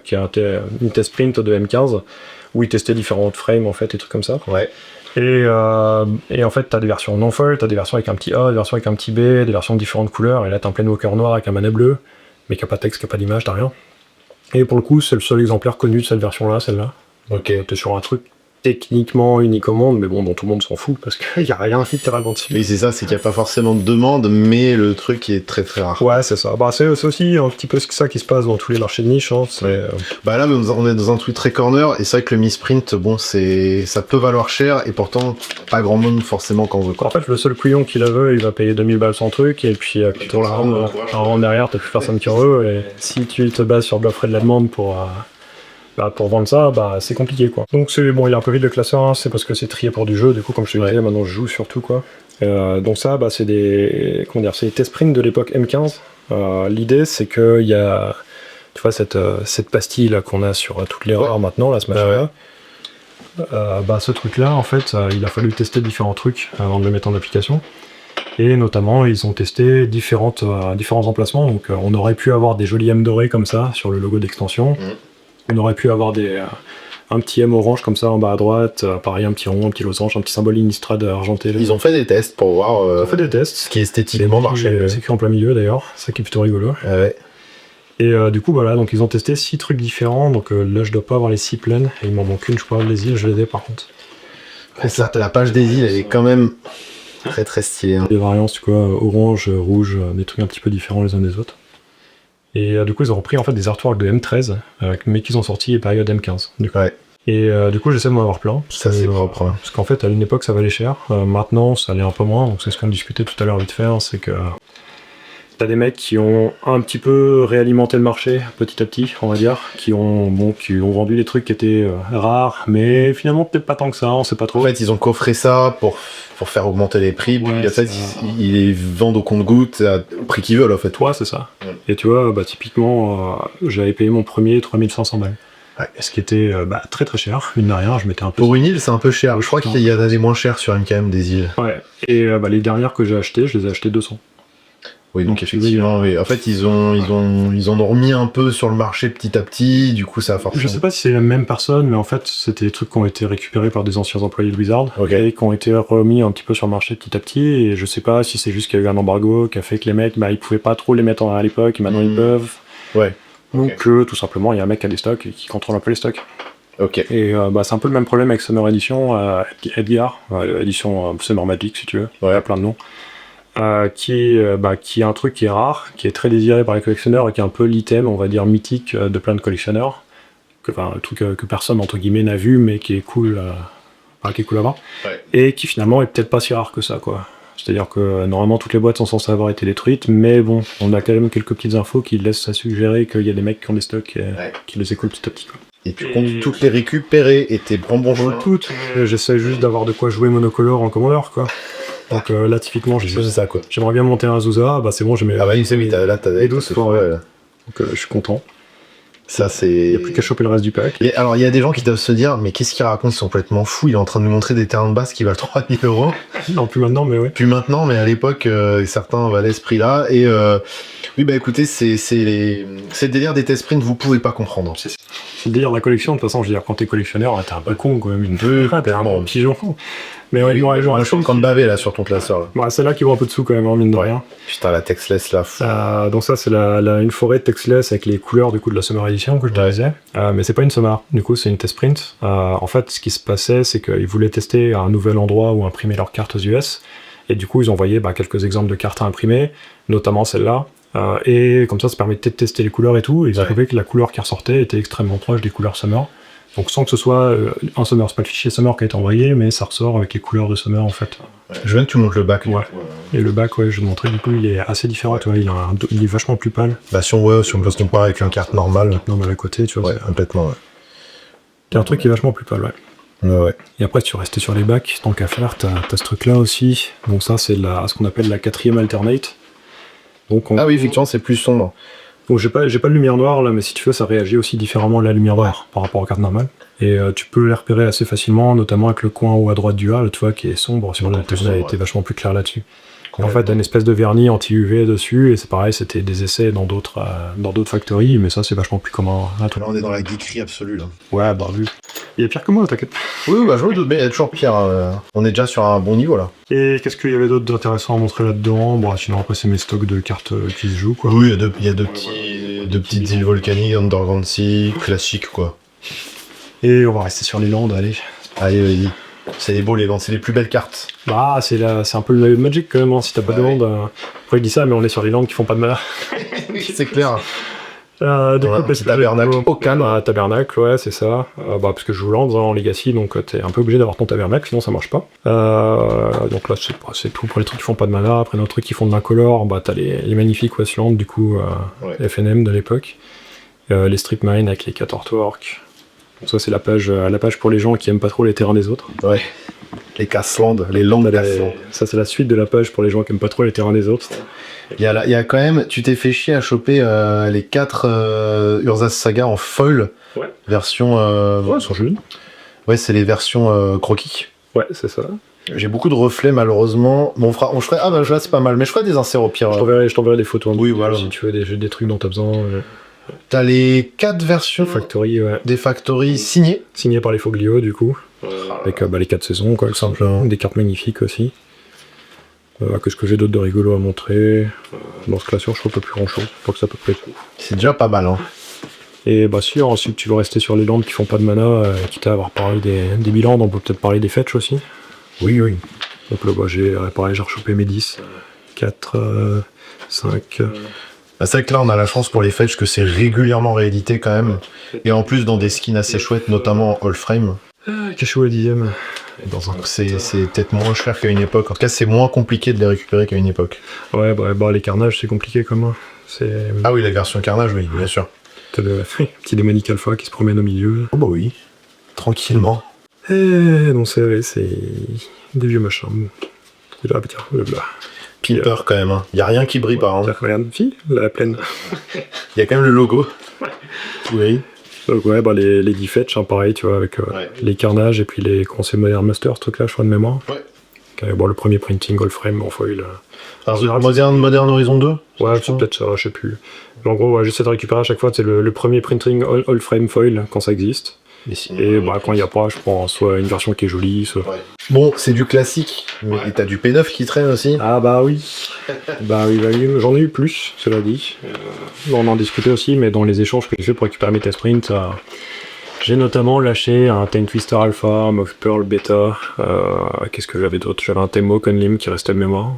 qui est une test print de M15, où ils testaient différentes frames, en fait, et trucs comme ça. Ouais. Et en fait, t'as des versions non-foil, t'as des versions avec un petit A, des versions avec un petit B, des versions de différentes couleurs, et là, t'as un Planewalker noir avec un manet bleu, mais qui a pas de texte, qui a pas d'image, t'as rien. Et pour le coup, c'est le seul exemplaire connu de cette version-là, celle-là. Ok. T'es sur un truc techniquement unique au monde, mais bon, dont tout le monde s'en fout, parce qu'il y a rien littéralement dessus. Oui, c'est ça, c'est qu'il n'y a pas forcément de demande, mais le truc est très très rare. Ouais, c'est ça. Bah, c'est aussi un petit peu ça qui se passe dans tous les marchés de niche. Hein. Bah là, on est dans un truc très corner, et c'est vrai que le misprint, bon, ça peut valoir cher, et pourtant, pas grand monde forcément qu'en veut. Quoi. En fait, le seul couillon qui la veut, il va payer 2000 balles son truc, et puis pour la rendre derrière, t'as plus personne qui en veut, et si tu te bases sur l'offre et de la demande pour vendre ça, bah c'est compliqué quoi. Donc c'est bon, il est un peu vite le classeur, hein, c'est parce que c'est trié pour du jeu, du coup comme je te disais, maintenant je joue surtout quoi. Donc ça, bah c'est des test prints de l'époque M15. L'idée c'est que il y a, tu vois cette pastille là qu'on a sur toutes les rares maintenant, là ce machin là. Bah ce truc là en fait, il a fallu tester différents trucs avant de le mettre en application. Et notamment, ils ont testé différents emplacements. Donc, on aurait pu avoir des jolis M dorés comme ça sur le logo d'extension. On aurait pu avoir un petit M orange comme ça en bas à droite, pareil un petit rond, un petit losange, un petit symbole Innistrad argenté. Ils ont fait des tests pour voir Ils ont fait des tests. Ce qui esthétiquement marchait. C'est écrit en plein milieu d'ailleurs, ça qui est plutôt rigolo. Ouais. Et du coup voilà, donc ils ont testé 6 trucs différents, donc là je dois pas avoir les 6 pleines, et il m'en manque une, je crois, les îles, je les ai par contre. Et ça, t'as la page des îles, elle est quand même très très stylée. Hein. Des variances, tu vois, orange, rouge, des trucs un petit peu différents les uns des autres. Et du coup, ils ont repris en fait des artworks de M13, mais qu'ils ont sortis période M15. Du coup. Ouais. Et du coup, j'essaie de m'en avoir plein. Ça, c'est propre. Hein. Parce qu'en fait, à une époque, ça valait cher. Maintenant, ça allait un peu moins. Donc, c'est ce qu'on discutait tout à l'heure vite fait. C'est que t'as des mecs qui ont un petit peu réalimenté le marché, petit à petit, on va dire. Qui ont vendu des trucs qui étaient rares, mais finalement, peut-être pas tant que ça, on sait pas trop. En fait, ils ont coffré ça pour faire augmenter les prix. Ouais, puis en fait, ils les vendent au compte-gouttes au prix qu'ils veulent, en fait. Ouais, c'est ça. Ouais. Et tu vois, typiquement, j'avais payé mon premier 3500 balles. Ouais. Ce qui était très très cher, mine de rien, je m'étais un peu... Pour une île, c'est un peu cher. Je crois qu'il y en a des moins chers sur MKM, des îles. Ouais, et les dernières que j'ai achetées, je les ai achetées 200. Oui, donc effectivement, oui. En fait, ils en ont remis un peu sur le marché petit à petit, du coup, ça a forcément... Je sais pas si c'est la même personne, mais en fait, c'était des trucs qui ont été récupérés par des anciens employés de Blizzard, et qui ont été remis un petit peu sur le marché petit à petit, et je sais pas si c'est juste qu'il y a eu un embargo qui a fait que les mecs, ils pouvaient pas trop les mettre à l'époque, et maintenant ils peuvent. Ouais. Donc, tout simplement, il y a un mec qui a des stocks et qui contrôle un peu les stocks. Ok. Et c'est un peu le même problème avec Summer Edition, Edgar, édition Summer Magic si tu veux, il y a plein de noms, qui est un truc qui est rare, qui est très désiré par les collectionneurs et qui est un peu l'item, on va dire, mythique de plein de collectionneurs, un truc que personne entre guillemets n'a vu mais qui est cool, qui est cool à voir, et qui finalement est peut-être pas si rare que ça, quoi. C'est-à-dire que normalement toutes les boîtes sont censées avoir été détruites, mais bon, on a quand même quelques petites infos qui laissent à suggérer qu'il y a des mecs qui ont des stocks et qui les écoulent petit à petit, quoi. Et tu comptes toutes les récupérer et tes bonbons chauds. Toutes. J'essaie juste d'avoir de quoi jouer monocolore en commandeur, quoi. Donc là, typiquement, C'est ça, quoi. j'aimerais bien monter un Azusa, c'est bon, j'ai mes... Ah bah, c'est oui, là, t'as les 12 fois, ouais. Donc je suis content. Ça, c'est... Il n'y a plus qu'à choper le reste du pack. Et alors, il y a des gens qui doivent se dire, mais qu'est-ce qu'il raconte, c'est complètement fou, il est en train de nous montrer des terrains de base qui valent 3000 €. Non, plus maintenant, mais ouais. Plus maintenant, mais à l'époque, certains valaient ce prix-là. Et oui, bah écoutez, c'est le délire des test prints, vous pouvez pas comprendre. C'est le délire de la collection, de toute façon, je veux dire, quand t'es collectionneur, t'es un peu con, quand même. T'es un bon pigeon. Mais ouais, moi, je suis en train de baver, là, sur ton classeur. Là. C'est là qui vaut un peu de sous, quand même, en mine de rien. Putain, la textless, là. Donc ça, c'est une forêt de textless avec les couleurs, du coup, de la Summer Edition, que je te disais. Mais c'est pas une Summer, du coup, c'est une test print. En fait, ce qui se passait, c'est qu'ils voulaient tester un nouvel endroit où imprimer leurs cartes aux US. Et du coup, ils envoyaient quelques exemples de cartes à imprimer, notamment celle-là. Et comme ça permettait de tester les couleurs et tout. Et ils ont trouvé que la couleur qui ressortait était extrêmement proche des couleurs Summer. Donc sans que ce soit un Summer, c'est pas le fichier Summer qui a été envoyé, mais ça ressort avec les couleurs de Summer en fait. Ouais. Je veux que tu montres le bac. Ouais. Et le bac, je vais te montrer, du coup il est assez différent, tu vois, il est vachement plus pâle. Si on veut se comparer avec une carte normale. Non mais à côté, tu vois. Ouais, complètement, ouais. Il y a un truc qui est vachement plus pâle, ouais. Et après, si tu restais sur les bacs, tant qu'à faire, t'as ce truc-là aussi. Donc ça, c'est ce qu'on appelle la 4e alternate. Donc Ah oui, effectivement, c'est plus sombre. Donc j'ai pas de lumière noire là, mais si tu veux, ça réagit aussi différemment à la lumière noire par rapport aux cartes normales. Et tu peux les repérer assez facilement, notamment avec le coin haut à droite du hall, tu vois, qui est sombre. Sur le Tesla était vachement plus clair là-dessus. En fait, t'as une espèce de vernis anti-UV dessus, et c'est pareil, c'était des essais dans d'autres factories, mais ça, c'est vachement plus commun. Là, on est dans la geekerie absolue, là. Ouais, vu. Il y a pire que moi, t'inquiète. Oui, je me doute, mais il y a toujours pire. On est déjà sur un bon niveau, là. Et qu'est-ce qu'il y avait d'autre d'intéressant à montrer là-dedans? Sinon, après, c'est mes stocks de cartes qui se jouent, quoi. Oui, il y a deux petites îles volcaniques, Underground Sea, classiques, quoi. Et on va rester sur les landes, allez. Allez, vas-y. C'est les beaux, les landes, c'est les plus belles cartes. C'est un peu le Magic quand même, si t'as pas de landes. Après, je dis ça, mais on est sur les landes qui font pas de mal. C'est clair. Tabernacle au calme. Tabernacle, ouais, c'est ça. Parce que je joue Lands en Legacy, donc t'es un peu obligé d'avoir ton Tabernacle, sinon ça marche pas. Donc là, c'est tout pour les trucs qui font pas de mana. Après, nos trucs qui font de l'incolore, t'as les magnifiques Westland, du coup, FNM de l'époque. Les Strip Mine avec les 4 artworks. Donc ça, c'est la page pour les gens qui aiment pas trop les terrains des autres. Ouais. Les Cassland, les landes Cassland. Ça, c'est la suite de la page pour les gens qui aiment pas trop les terrains des autres. Il y a quand même, tu t'es fait chier à choper les 4 Urza's Saga en foil. Ouais. Version. Ouais, sont jeunes. Ouais, c'est les versions croquis. Ouais, c'est ça. J'ai beaucoup de reflets, malheureusement. Bon, je ferai. Là, c'est pas mal, mais je ferai des inserts au pire. Je t'enverrai des photos. Oui, voilà. Si tu veux des trucs dont t'as besoin. T'as les 4 versions des Factory signées. Signées par les Foglio, du coup. Avec les 4 saisons, quoi, tout simplement. Des cartes magnifiques aussi. Qu'est-ce que j'ai d'autre de rigolo à montrer? Dans ce classeur, je crois pas plus grand-chose. Je crois que c'est à peu près tout. C'est déjà pas mal, hein. Et si ensuite tu veux rester sur les landes qui font pas de mana, quitte à avoir parlé des bilans, on peut peut-être parler des fetch aussi. Oui. Donc là, j'ai rechopé mes 10. 4, 5, Bah, c'est vrai que là, on a la chance pour les fetch que c'est régulièrement réédité quand même. Et en plus, dans des skins assez chouettes, notamment en all frame. Cachou à 10ème. Donc c'est peut-être moins cher qu'à une époque. En tout cas, c'est moins compliqué de les récupérer qu'à une époque. Ouais, bah les carnages, c'est compliqué comme moi. Ah oui, la version carnage, oui, bien sûr. T'as le petit démonique alpha qui se promène au milieu. Oh bah oui, tranquillement. Et non, c'est des vieux machins. Et là, tiens, le blanc. Piper quand même, hein. Y a rien qui brille pas. Hein. Regarde, fille, la plaine. Y a quand même le logo. Oui. Donc ouais, bah les defetch, hein, pareil, tu vois, avec les carnages et puis les conseils Modern Master, ce truc-là, je crois de mémoire. Ouais. Bon, le premier printing all frame en foil. Alors, Modern Horizon 2 ouais, c'est peut-être ça, je sais plus. Mais en gros, ouais, j'essaie de récupérer à chaque fois, c'est le premier printing all frame foil quand ça existe. Et bah, quand il n'y a pas, je prends soit une version qui est jolie, soit... Ouais. Bon, c'est du classique, mais t'as du P9 qui traîne aussi. Ah bah oui. bah oui, j'en ai eu plus, cela dit. On en discutait aussi, mais dans les échanges que j'ai fait pour récupérer mes test prints, j'ai notamment lâché un Time Twister Alpha, un Moth Pearl Beta, qu'est-ce que j'avais d'autre? J'avais un Temo Conlim qui restait de mémoire,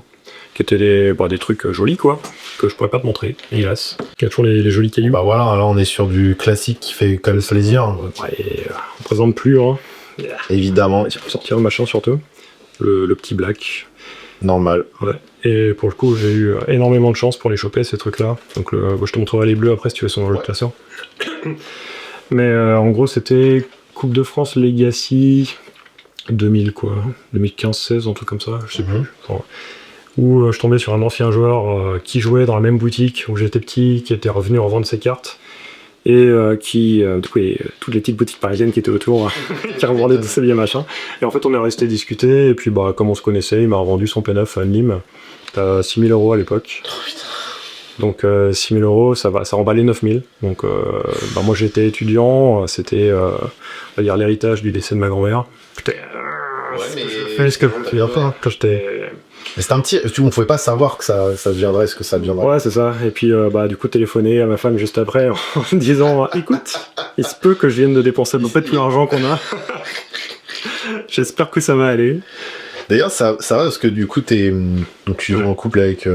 qui étaient des trucs jolis quoi, que je pourrais pas te montrer, hélas. Qui a toujours les jolis cailloux. Bah voilà, là on est sur du classique qui fait quand même plaisir. Ouais, on présente plus, hein. Évidemment. Il faut sortir le machin surtout. Le petit black. Normal. Ouais. Et pour le coup, j'ai eu énormément de chance pour les choper, ces trucs-là. Donc je te montrerai les bleus après si tu veux sur le classeur. Mais en gros, c'était Coupe de France Legacy 2000 quoi. 2015-16, un truc comme ça, je sais plus. Enfin, où je tombais sur un ancien joueur qui jouait dans la même boutique où j'étais petit, qui était revenu revendre ses cartes. Et du coup, toutes les petites boutiques parisiennes qui étaient autour, qui revendaient tous ces vieilles machins. Et en fait, on est resté discuter, et puis bah, comme on se connaissait, il m'a revendu son P9 à Nîmes, à 6 000 € à l'époque. Oh, putain. Donc 6 000 €, ça remballait 9 000. Donc bah, moi j'étais étudiant, c'était on va dire l'héritage du décès de ma grand-mère. Putain, mais ce que je veux pas, quand j'étais... Mais c'était un petit... On pouvait pas savoir que ça deviendrait ce que ça deviendrait. Ouais, c'est ça. Et puis, bah, du coup, téléphoner à ma femme juste après en disant « Écoute, il se peut que je vienne de dépenser à peu près tout l'argent qu'on a. J'espère que ça va aller. » D'ailleurs, ça va parce que du coup, tu es en couple avec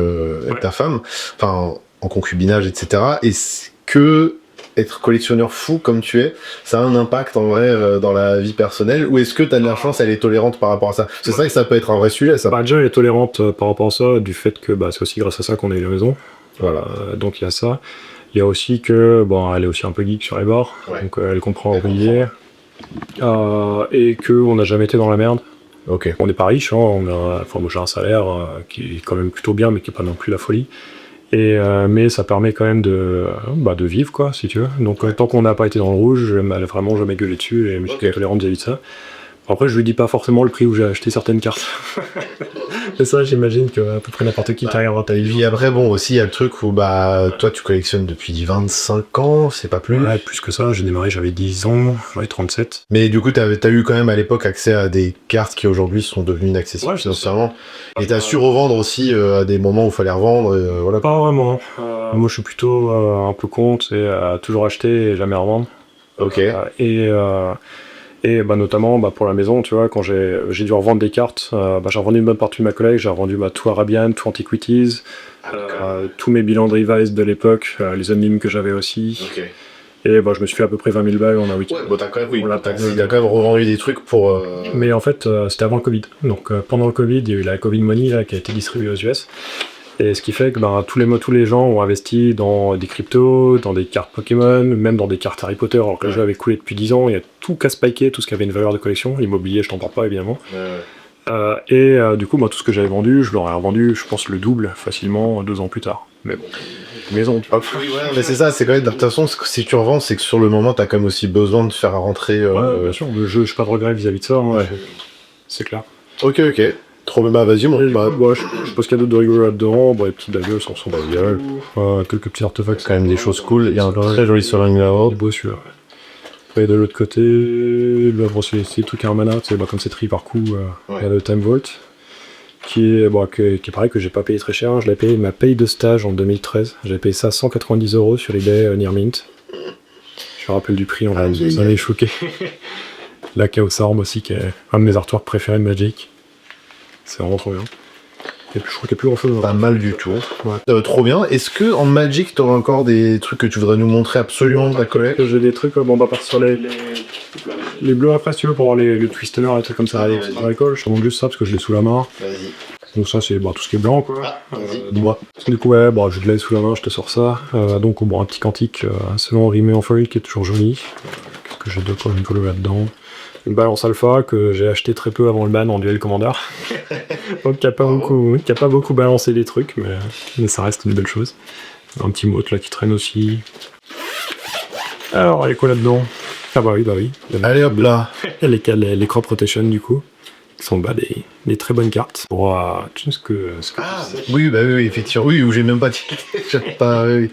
ta femme, enfin, en concubinage, etc. Est-ce que être collectionneur fou comme tu es, ça a un impact en vrai dans la vie personnelle, ou est-ce que t'as de la chance, elle est tolérante par rapport à ça? C'est vrai que ça peut être un vrai sujet, ça. Bah, déjà, elle est tolérante par rapport à ça, du fait que bah, c'est aussi grâce à ça qu'on a eu la maison. Voilà, donc il y a ça. Il y a aussi que, bon, elle est aussi un peu geek sur les bords, donc elle comprend oublier. Et qu'on n'a jamais été dans la merde. Ok. On n'est pas riche, hein, enfin, moi j'ai un salaire qui est quand même plutôt bien, mais qui n'est pas non plus la folie. Mais ça permet quand même de vivre, quoi, si tu veux. Donc tant qu'on n'a pas été dans le rouge, elle a vraiment jamais gueulé dessus, et je suis tolérante vis-à-vis de ça. Après, je lui dis pas forcément le prix où j'ai acheté certaines cartes. C'est ça, j'imagine que à peu près n'importe qui t'arrivera ta vie. Après, bon, aussi, il y a le truc où, bah, toi, tu collectionnes depuis 25 ans, c'est pas plus. Ouais, plus que ça, j'ai démarré, j'avais 10 ans, j'avais 37. Mais du coup, t'as eu quand même à l'époque accès à des cartes qui aujourd'hui sont devenues inaccessibles financièrement. Et t'as su revendre aussi à des moments où il fallait revendre, voilà. Pas vraiment. Moi, je suis plutôt un peu contre et à toujours acheter et jamais revendre. Ok. Et bah, notamment bah, pour la maison, tu vois, quand j'ai dû revendre des cartes, j'ai revendu une bonne partie de ma collecte, j'ai revendu tout Arabian, tout Antiquities, tous mes bilans de Revise de l'époque, les anonymes que j'avais aussi. Ok. Et bah, je me suis fait à peu près 20 000 balles en un week-end. Ouais, bon, t'as quand même revendu des trucs pour... Mais en fait, c'était avant le Covid. Donc pendant le Covid, il y a eu la Covid Money là, qui a été distribuée aux US. Et ce qui fait que tous les gens ont investi dans des cryptos, dans des cartes Pokémon, même dans des cartes Harry Potter, alors que le jeu avait coulé depuis 10 ans, il y a tout qu'à spiker, tout ce qui avait une valeur de collection, l'immobilier je t'en parle pas évidemment. Du coup, tout ce que j'avais vendu, je l'aurais revendu, je pense, le double, facilement, 2 ans plus tard. Mais bon, maison, tu vois. Oui, ouais, mais c'est ça, c'est quand même, de toute façon, si tu revends, c'est que sur le moment, t'as quand même aussi besoin de faire rentrer... bien sûr, je n'ai pas de regret vis-à-vis de ça, hein, c'est clair. Ok. Trop bien, vas-y, mon. Je pense qu'il y a d'autres de rigolo là-dedans, les petites bagueuses, on s'en bat bien. Quelques petits artefacts, quand même des choses cool. Il y a un très joli Soling là-haut. Beau celui-là. Et de l'autre côté, là, c'est des trucs à un mana, comme c'est tri par coup, il y a le Time Vault, qui est pareil, que j'ai pas payé très cher, hein. Je l'ai payé ma paye de stage en 2013, j'avais payé ça 190 € sur eBay Near Mint. Je me rappelle du prix, ça m'avait choqué. La Chaos Arm aussi, qui est un de mes artworks préférés de Magic. C'est vraiment trop bien. Et puis, je crois qu'il n'y a plus grand chose. Pas mal du tout. Ouais. Trop bien. Est-ce que en Magic, t'aurais encore des trucs que tu voudrais nous montrer absolument de la collecte? J'ai des trucs, bon, on va partir sur les bleus après, si tu veux, pour voir le Twister et des trucs comme ça. Allez, vas-y. Dans l'école, je te montre juste ça parce que je l'ai sous la main. Vas-y. Donc, ça, c'est tout ce qui est blanc, quoi. Ah, vas-y, dis-moi. Du coup, ouais, je l'ai sous la main, je te sors ça. Donc, bon, un petit cantique selon rimé en foil qui est toujours joli. Qu'est-ce que j'ai d'autre comme rigolo là-dedans? Une balance alpha que j'ai acheté très peu avant le ban en duel commander. Donc, qui a pas beaucoup balancé les trucs, mais ça reste une belle chose. Un petit mot là qui traîne aussi. Alors, il y a quoi là-dedans? Ah bah oui. Allez hop là. Il y a les crop rotation du coup. Qui sont des très bonnes cartes. Pour tu sais ce que Oui, effectivement. Oui, où j'ai même pas dit. pas, oui.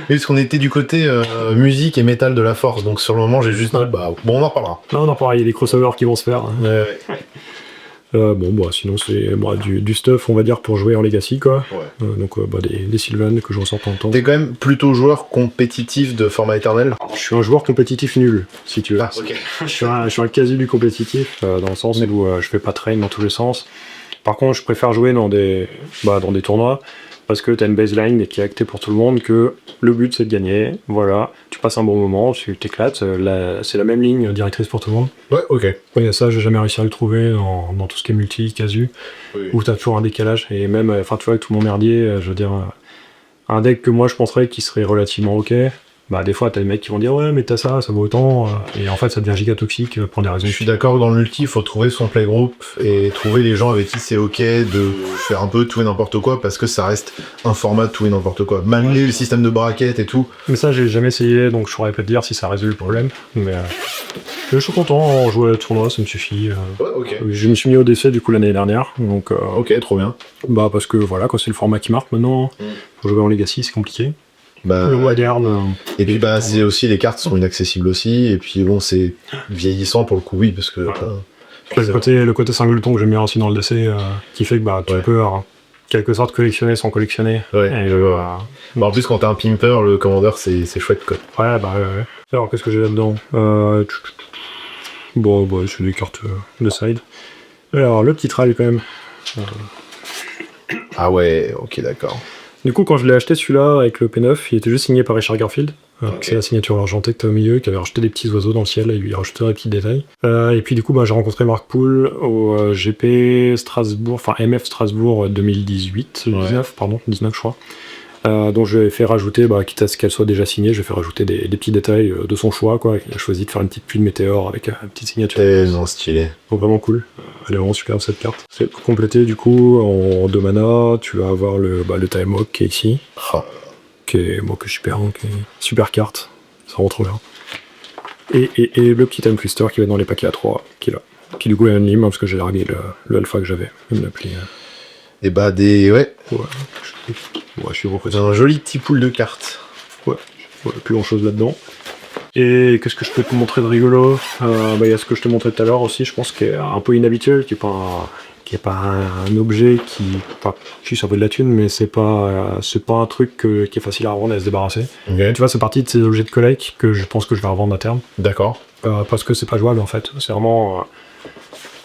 Parce qu'on était du côté musique et métal de la force, donc sur le moment j'ai juste dit, bon, on en reparlera. Non, pareil, il y a des crossovers qui vont se faire. Hein. Ouais. Sinon c'est du stuff, on va dire, pour jouer en Legacy, quoi. Ouais. Donc des Sylvan que je ressors de temps en temps. T'es quand même plutôt joueur compétitif de format éternel? Je suis un joueur compétitif nul, si tu veux. Ah, ok. Je suis un quasi du compétitif, dans le sens où je fais pas train dans tous les sens. Par contre, je préfère jouer dans des tournois, parce que t'as une baseline qui est actée pour tout le monde, que le but c'est de gagner, voilà, tu passes un bon moment, tu t'éclates, c'est la même ligne directrice pour tout le monde. Ouais, ok. Ouais, ça j'ai jamais réussi à le trouver dans tout ce qui est multi, casu, Oui. où t'as toujours un décalage, et même, tu vois, avec tout mon merdier, je veux dire, un deck que moi je penserais qui serait relativement ok, des fois t'as des mecs qui vont dire ouais mais t'as ça vaut autant, et en fait ça devient giga toxique pour des raisons. Je suis d'accord que dans le multi, il faut trouver son playgroup et trouver les gens avec qui c'est ok de faire un peu tout et n'importe quoi, parce que ça reste un format de tout et n'importe quoi. Malgré le système de bracket et tout. Mais ça j'ai jamais essayé, donc je saurais pas te dire si ça résout le problème, mais je suis content, en jouer à tournoi ça me suffit. Ouais, ok. Je me suis mis au DC du coup l'année dernière, donc Ok, trop bien. parce que voilà, c'est le format qui marque maintenant. Pour jouer en Legacy c'est compliqué. Le moderne. Et puis c'est aussi, les cartes sont inaccessibles aussi, et puis bon, c'est vieillissant pour le coup, oui, parce que... Le côté singleton que j'aime bien aussi dans le DC, qui fait que tu peux en quelque sorte collectionner sans collectionner. Ouais. Et, en plus, quand t'as un pimper, le commander, c'est chouette, quoi. Ouais. Alors, qu'est-ce que j'ai là-dedans? C'est des cartes de side. Alors, le petit trail quand même. Ah ouais, ok, d'accord. Du coup, quand je l'ai acheté celui-là avec le P9, il était juste signé par Richard Garfield. C'est la signature argentée que t'as au milieu, qui avait rajouté des petits oiseaux dans le ciel et lui rajouté des petits détails. Et puis du coup, j'ai rencontré Marc Poul au GP Strasbourg, enfin MF Strasbourg 2018, 19 je crois. Donc je lui ai fait rajouter, quitte à ce qu'elle soit déjà signée, je vais faire rajouter des petits détails de son choix, quoi. Il a choisi de faire une petite pluie de météore avec une petite signature. Tellement stylé. Donc vraiment cool. Elle est vraiment superbe cette carte. C'est pour compléter du coup en 2 mana, tu vas avoir le Time Walk qui est ici. Que je suis super, qui est super carte. Ça rend trop bien. Et le petit Time Twister qui va dans les paquets A3, qui est là. Qui du coup est anonyme, parce que j'ai largué le alpha que j'avais. Même l'appli. Et Je suis c'est un joli petit pool de cartes. Ouais, plus grand chose là-dedans. Et qu'est-ce que je peux te montrer de rigolo? Il y a ce que je te montrais tout à l'heure aussi, je pense, qui est un peu inhabituel, qui est pas un objet qui ça vaut de la thune, mais c'est pas un truc qui est facile à revendre et à se débarrasser. Okay. Tu vois, c'est partie de ces objets de collecte que je pense que je vais revendre à terme. D'accord. Parce que c'est pas jouable en fait. C'est vraiment.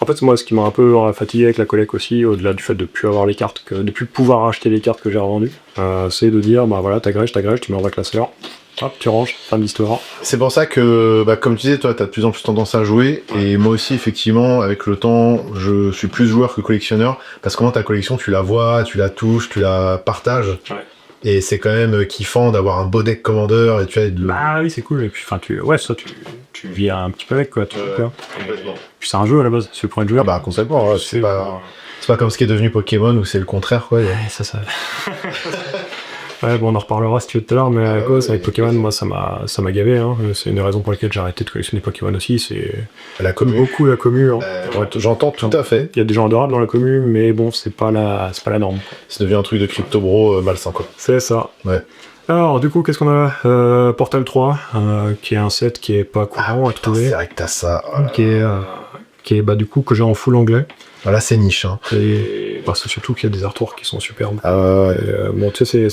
En fait, moi, ce qui m'a un peu fatigué avec la collecte aussi, au-delà du fait de plus avoir les cartes, de plus pouvoir acheter les cartes que j'ai revendues, c'est de dire, t'agrèges, tu mets en bas classeur, hop, tu ranges, fin de l'histoire. C'est pour ça que, comme tu disais, toi, t'as de plus en plus tendance à jouer, et moi aussi, effectivement, avec le temps, je suis plus joueur que collectionneur, parce que ta collection, tu la vois, tu la touches, tu la partages. Ouais. Et c'est quand même kiffant d'avoir un beau deck commander, et tu vois, oui, c'est cool, et puis, tu vis un petit peu avec, quoi, complètement. Puis c'est un jeu à la base, c'est pour être joueur. Complètement, c'est pas comme ce qui est devenu Pokémon où c'est le contraire, quoi. Ouais, ça. On en reparlera si tu veux tout à l'heure, mais avec Pokémon, moi ça m'a gavé, hein. C'est une des raisons pour lesquelles j'ai arrêté de collectionner Pokémon aussi, c'est la commu. Beaucoup la commu, hein. J'entends tout à fait. Il y a des gens adorables dans la commu, mais bon, c'est pas la norme. Ça devient un truc de crypto bro malsain, quoi. C'est ça. Ouais. Alors, du coup, qu'est-ce qu'on a? Portal 3, qui est un set qui est pas courant à trouver. C'est vrai que t'as ça. Qui est du coup, que j'ai en full anglais. Voilà, c'est niche, hein. Et c'est surtout qu'il y a des artworks qui sont superbes. Ouais.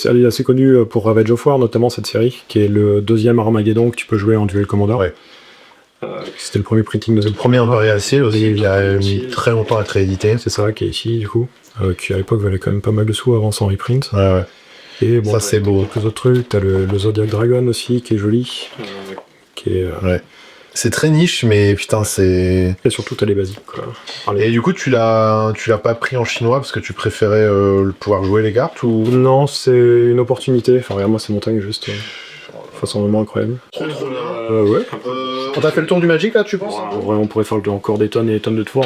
Elle est assez connue pour Ravage of War, notamment cette série, qui est le 2e Armageddon que tu peux jouer en duel commander. Ouais. C'était le premier printing de Le premier un peu réalcé aussi, il a mis très longtemps à être réédité. C'est ça, qui est ici, du coup. Qui à l'époque valait quand même pas mal de sous avant son reprint. Ouais. Et bon, Ça, c'est beau. Quelques autres trucs. T'as le Zodiac Dragon aussi, qui est joli. Qui est, Ouais. C'est très niche, mais putain, c'est... Et surtout, t'as les basiques, quoi. Et du coup, tu l'as pas pris en chinois parce que tu préférais pouvoir jouer les cartes ou... Non, c'est une opportunité. Enfin, regarde, moi, c'est montagne juste. Façon vraiment incroyable. Trop bien. Ouais. On t'a fait le tour du Magic là, tu penses? En vrai, on pourrait faire encore des tonnes et des tonnes de tours.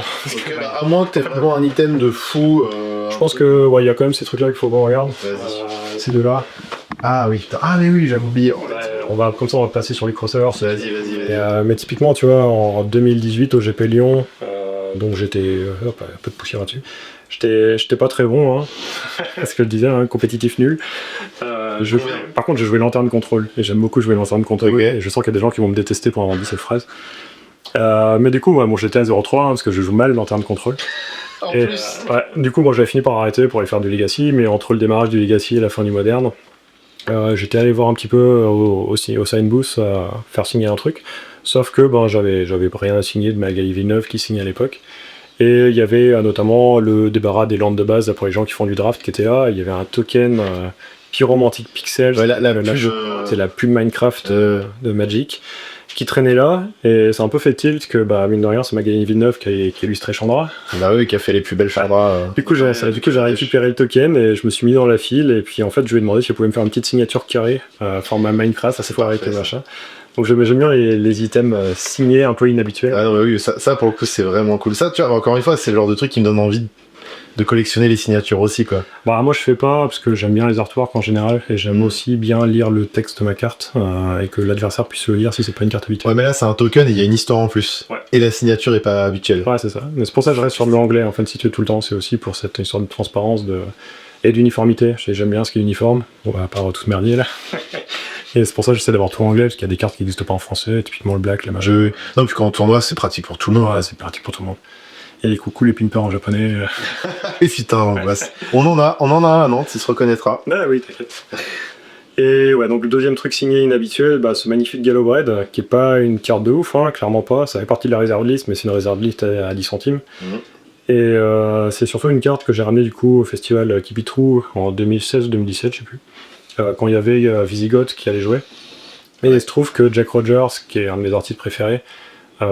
À moins que t'aies vraiment un item de fou. Je pense que il y a quand même ces trucs-là qu'il faut qu'on regarde. Ces deux-là. Ah oui, putain. Ah mais oui, j'avais oublié. Comme ça, on va passer sur les crossovers. Vas-y. Mais typiquement, tu vois, en 2018 au GP Lyon, donc j'étais un peu de poussière là-dessus. J'étais pas très bon, hein. Ce que je disais, hein, compétitif nul. Par contre, j'ai joué Lanterne Control et j'aime beaucoup jouer Lanterne Control. Okay. Et je sens qu'il y a des gens qui vont me détester pour avoir dit cette phrase. Mais du coup, moi, j'étais à 0.3 hein, parce que je joue mal Lanterne Control. Du coup, j'avais fini par arrêter pour aller faire du Legacy, mais entre le démarrage du Legacy et la fin du Moderne, j'étais allé voir un petit peu au Sign Booth faire signer un truc. Sauf que j'avais rien à signer de Magali Villeneuve qui signait à l'époque. Et il y avait notamment le débarras des landes de base pour les gens qui font du draft qui était là. Il y avait un token Pyromantic Pixels, c'est la pub Minecraft de Magic, qui traînait là. Et c'est un peu fait tilt que, mine de rien, c'est Magali Villeneuve qui a illustré Chandra. Bah oui, qui a fait les plus belles Chandra. Du coup, j'ai récupéré le token et je me suis mis dans la file. Et puis en fait, je lui ai demandé si elle pouvait me faire une petite signature carrée, format Minecraft, ça s'est fait avec le machin. Donc j'aime bien les items signés un peu inhabituels. Ah non, mais oui, ça pour le coup c'est vraiment cool. Ça, tu vois, encore une fois, c'est le genre de truc qui me donne envie de collectionner les signatures aussi, quoi. Moi je fais pas parce que j'aime bien les artworks en général et j'aime aussi bien lire le texte de ma carte et que l'adversaire puisse le lire si c'est pas une carte habituelle. Ouais, mais là c'est un token et il y a une histoire en plus. Ouais. Et la signature est pas habituelle. Ouais, c'est ça. Mais c'est pour ça que je reste sur de l'anglais en fait, si tu veux tout le temps. C'est aussi pour cette histoire de transparence et d'uniformité. J'aime bien ce qui est uniforme. Bon, à part tout ce merdier là. Et c'est pour ça que j'essaie d'avoir tout en anglais, parce qu'il y a des cartes qui n'existent pas en français, typiquement le black, les machins. Non, puis quand on tournoi, c'est pratique pour tout le monde. Ouais, c'est pratique pour tout le monde. Et les coucous, les pimpers en japonais. Et putain, on en a un à Nantes, il se reconnaîtra. Ah oui, t'inquiète. Et ouais, donc le deuxième truc signé inhabituel, ce magnifique Gallowbread, qui est pas une carte de ouf, hein, clairement pas. Ça fait partie de la réserve list, mais c'est une réserve list à 10 centimes. Et c'est surtout une carte que j'ai ramenée du coup au festival Keep It True en 2016-2017, je sais plus. Quand il y avait Visigoth qui allait jouer. Et il se trouve que Jack Rogers, qui est un de mes artistes préférés,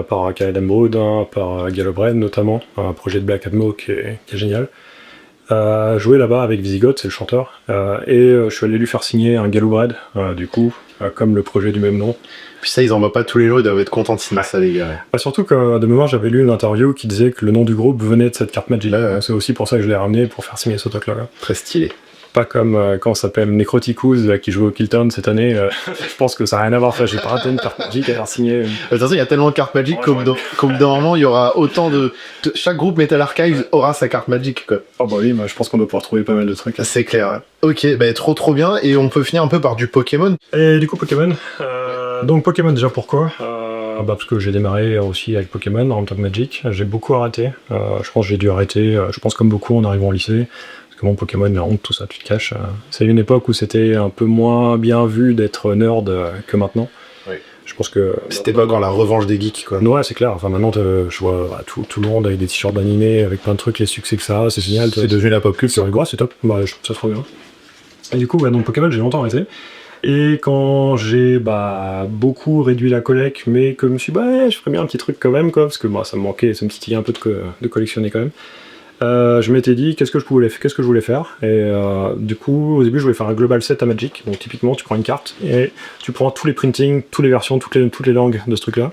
par Kaedan Brood, par Gallowbread notamment, un projet de Black Admo qui est génial, jouait là-bas avec Visigoth, c'est le chanteur, et je suis allé lui faire signer un Gallowbread, du coup, comme le projet du même nom. Puis ça, ils en voient pas tous les jours, ils doivent être contents de signer ça, les gars. Surtout que de mémoire, j'avais lu une interview qui disait que le nom du groupe venait de cette carte Magic. C'est aussi pour ça que je l'ai ramené, pour faire signer ce truc-là. Très stylé. Pas comme quand on s'appelle Necroticus qui joue au Kilton cette année. Je pense que ça n'a rien à voir. J'ai pas raté une carte Magic à faire signer. De toute façon, il y a tellement de cartes Magic qu'au bout d'un moment, il y aura autant de. Chaque groupe Metal Archives aura sa carte Magic, quoi. Oh bah oui, je pense qu'on doit pouvoir trouver pas mal de trucs. C'est clair. Ok, trop bien. Et on peut finir un peu par du Pokémon. Et du coup, Pokémon. Donc Pokémon déjà pourquoi parce que j'ai démarré aussi avec Pokémon en même temps que Magic. J'ai beaucoup arrêté. Je pense que j'ai dû arrêter. Je pense comme beaucoup en arrivant au lycée. Comment Pokémon, la honte, tout ça, tu te caches. C'est une époque où c'était un peu moins bien vu d'être nerd que maintenant. Oui. Je pense que... C'était pas encore la revanche des geeks, quoi. Ouais, c'est clair. Enfin, maintenant, je vois tout le monde avec des t-shirts d'animé, avec plein de trucs, les succès que ça a, c'est génial. C'est devenu la pop culture. C'est top. Je trouve ça trop bien. Et du coup, donc Pokémon, j'ai longtemps arrêté. Et quand j'ai beaucoup réduit la collecte, mais que je me suis dit, je ferais bien un petit truc quand même, quoi, parce que ça me manquait, ça me titillait un peu de collectionner quand même. Je m'étais dit qu'est-ce que je voulais faire, et du coup au début je voulais faire un global set à Magic. Donc typiquement tu prends une carte et tu prends tous les printings, toutes les versions, toutes les langues de ce truc là,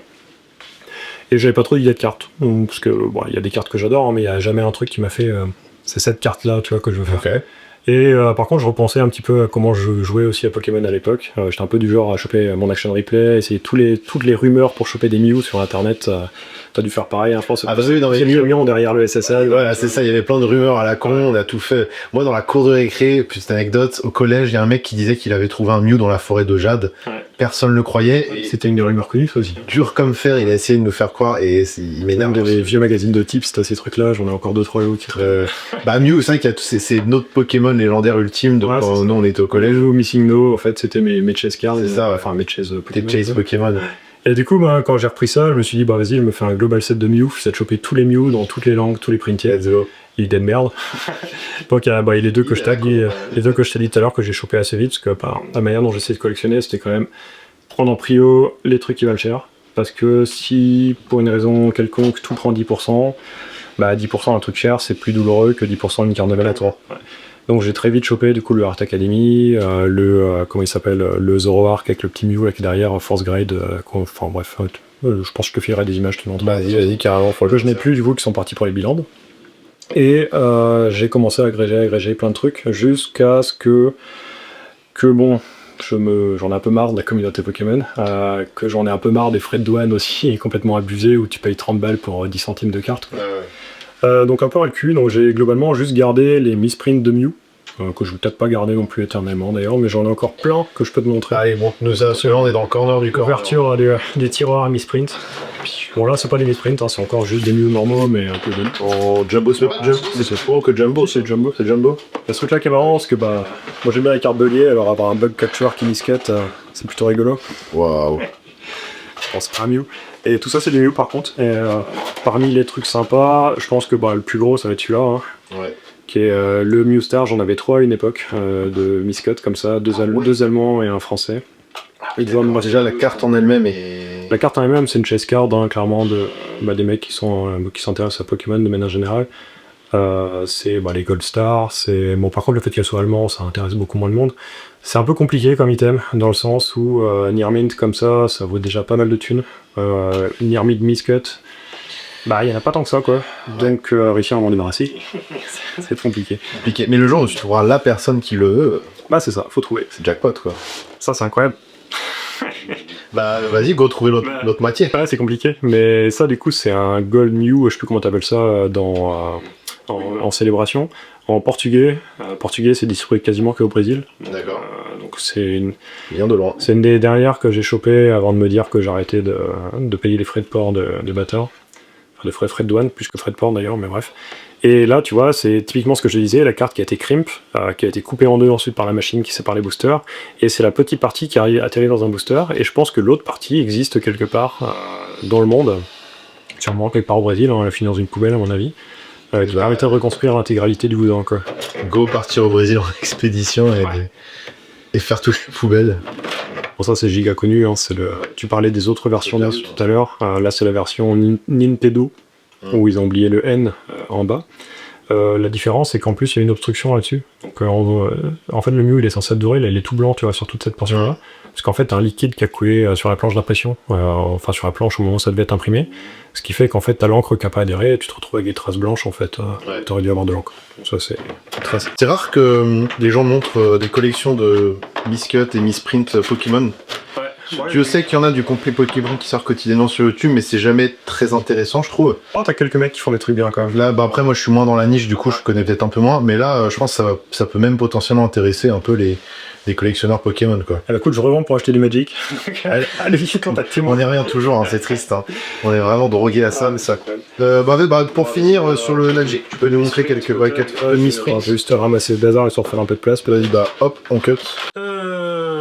et j'avais pas trop d'idées de cartes, parce que il y a des cartes que j'adore, mais il y a jamais un truc qui m'a fait c'est cette carte là, tu vois, que je veux faire. Okay. Et par contre je repensais un petit peu à comment je jouais aussi à Pokémon à l'époque. J'étais un peu du genre à choper mon action replay, essayer toutes les rumeurs pour choper des Mew sur internet. T'as dû faire pareil, hein, je pense. Oui, millions derrière le SSL. Voilà, c'est ça, il y avait plein de rumeurs à la con, on a tout fait. Moi, dans la cour de récré, petite anecdote, au collège, il y a un mec qui disait qu'il avait trouvé un Mew dans la forêt de Jade. Ouais. Personne le croyait. C'était une des rumeurs connues, ça aussi. Dur comme fer, il a essayé de nous faire croire, et il m'énerve. Même des vieux magazines de tips, t'as ces trucs-là, j'en ai encore 2-3 qui... Mew, c'est vrai qu'il y a c'est notre Pokémon légendaire ultime, donc quand nous on était au collège. Missing No, en fait, c'était mes chase cards. C'est ça, ouais. Enfin, mes chase Pokémon. Chase Pokémon. Et du coup, bah, quand j'ai repris ça, je me suis dit, bah vas-y, je me fais un global set de Mew, j'essaie de choper tous les Mew dans toutes les langues, tous les printiers. Il est de merde. Donc il y a les deux que je t'ai dit tout à l'heure que j'ai chopé assez vite, parce que la manière dont j'essaie de collectionner, c'était quand même prendre en prio les trucs qui valent cher. Parce que si, pour une raison quelconque, tout prend 10%, bah 10% un truc cher, c'est plus douloureux que 10% d'une carnaval à toi. Donc j'ai très vite chopé du coup le Art Academy, comment il s'appelle, le Zoro Arc avec le petit Mew là, qui est derrière, Force Grade, enfin bref, je pense que je te filerai des images, tu montres. Vas-y, carrément. Que je n'ai plus du coup qui sont partis pour les bilans. Et j'ai commencé à agréger plein de trucs jusqu'à ce que bon, j'en ai un peu marre de la communauté Pokémon, que j'en ai un peu marre des frais de douane aussi complètement abusés où tu payes 30 balles pour 10 centimes de carte. Donc un peu ras le cul, donc j'ai globalement juste gardé les misprints de Mew, que je vais peut-être pas garder non plus éternellement d'ailleurs, mais j'en ai encore plein que je peux te montrer. Allez, bon, on est dans le corner du corner. Ouverture des tiroirs à misprint. Bon là c'est pas des misprints, hein, c'est encore juste des Mew normaux mais un peu de... En Jumbo, c'est trop que Jumbo, c'est Jumbo. Ce truc là qui est marrant, c'est que moi j'aime bien les cartes Belier, alors avoir un bug catcher qui misquette, c'est plutôt rigolo. Waouh. Bon, c'est pas un Mew. Et tout ça c'est des Mew par contre. Et parmi les trucs sympas, je pense que le plus gros ça va être celui-là. Hein, qui est le Mew Star, j'en avais 3 à une époque, de miscotte comme ça, deux Allemands et un Français. Moi déjà la carte en elle-même est... La carte en elle-même c'est une chase card, hein, clairement, des mecs qui s'intéressent à Pokémon de manière générale. C'est les Gold Stars, bon par contre le fait qu'elle soit allemand ça intéresse beaucoup moins de monde. C'est un peu compliqué comme item, dans le sens où Nearmint comme ça vaut déjà pas mal de thunes. Nearmint Miscut, il y en a pas tant que ça quoi. Donc réussir à m'en débarrasser, c'est compliqué. Mais le jour où tu trouveras la personne qui le veut... c'est ça, faut trouver. C'est jackpot quoi. Ça c'est incroyable. Vas-y, go trouver l'autre moitié. Ouais, c'est compliqué, mais ça du coup c'est un Gold Mew, je sais plus comment t'appelles ça en célébration. En portugais, c'est distribué quasiment que au Brésil. D'accord. Donc c'est Bien de loin. C'est une des dernières que j'ai chopé avant de me dire que j'arrêtais de payer les frais de port de bâtard. Enfin, les frais de douane, plus que frais de port d'ailleurs, mais bref. Et là, tu vois, c'est typiquement ce que je disais, la carte qui a été crimp, qui a été coupée en deux ensuite par la machine qui sépare les boosters, et c'est la petite partie qui arrive atterrit dans un booster, et je pense que l'autre partie existe quelque part dans le monde, sûrement quelque part au Brésil, hein, elle a fini dans une poubelle à mon avis. Tu vas arrêter de reconstruire l'intégralité du boudin, quoi. Go partir au Brésil en expédition et faire toutes les poubelles. Bon, ça c'est giga connu, hein, tu parlais des autres versions tout à l'heure, là c'est la version Nintendo, où ils ont oublié le N en bas. La différence c'est qu'en plus il y a une obstruction là-dessus. Donc en fait le Mew il est censé être doré, là il est tout blanc tu vois sur toute cette portion là. Parce qu'en fait t'as un liquide qui a coulé sur la planche d'impression, enfin sur la planche au moment où ça devait être imprimé. Ce qui fait qu'en fait t'as l'encre qui n'a pas adhéré et tu te retrouves avec des traces blanches en fait. T'aurais dû avoir de l'encre. Ça c'est trace. C'est rare que les gens montrent des collections de miscut et misprint Pokémon. Je sais qu'il y en a du complet Pokémon qui sort quotidiennement sur YouTube, mais c'est jamais très intéressant, je trouve. Oh, t'as quelques mecs qui font des trucs bien quand même. Là, après, moi, je suis moins dans la niche, du coup, je connais peut-être un peu moins, mais là, je pense que ça peut même potentiellement intéresser un peu les collectionneurs Pokémon, quoi. Ah bah écoute, je revends pour acheter du Magic. Allez, vite, quand t'as témoin. On est rien toujours, hein, c'est triste. Hein. On est vraiment drogué à ça, mais ça. Pour finir sur le Magic, tu peux nous montrer quelques misprint. Je vais juste ramasser le bazar et se refaire un peu de place. Vas-y, hop, on cut.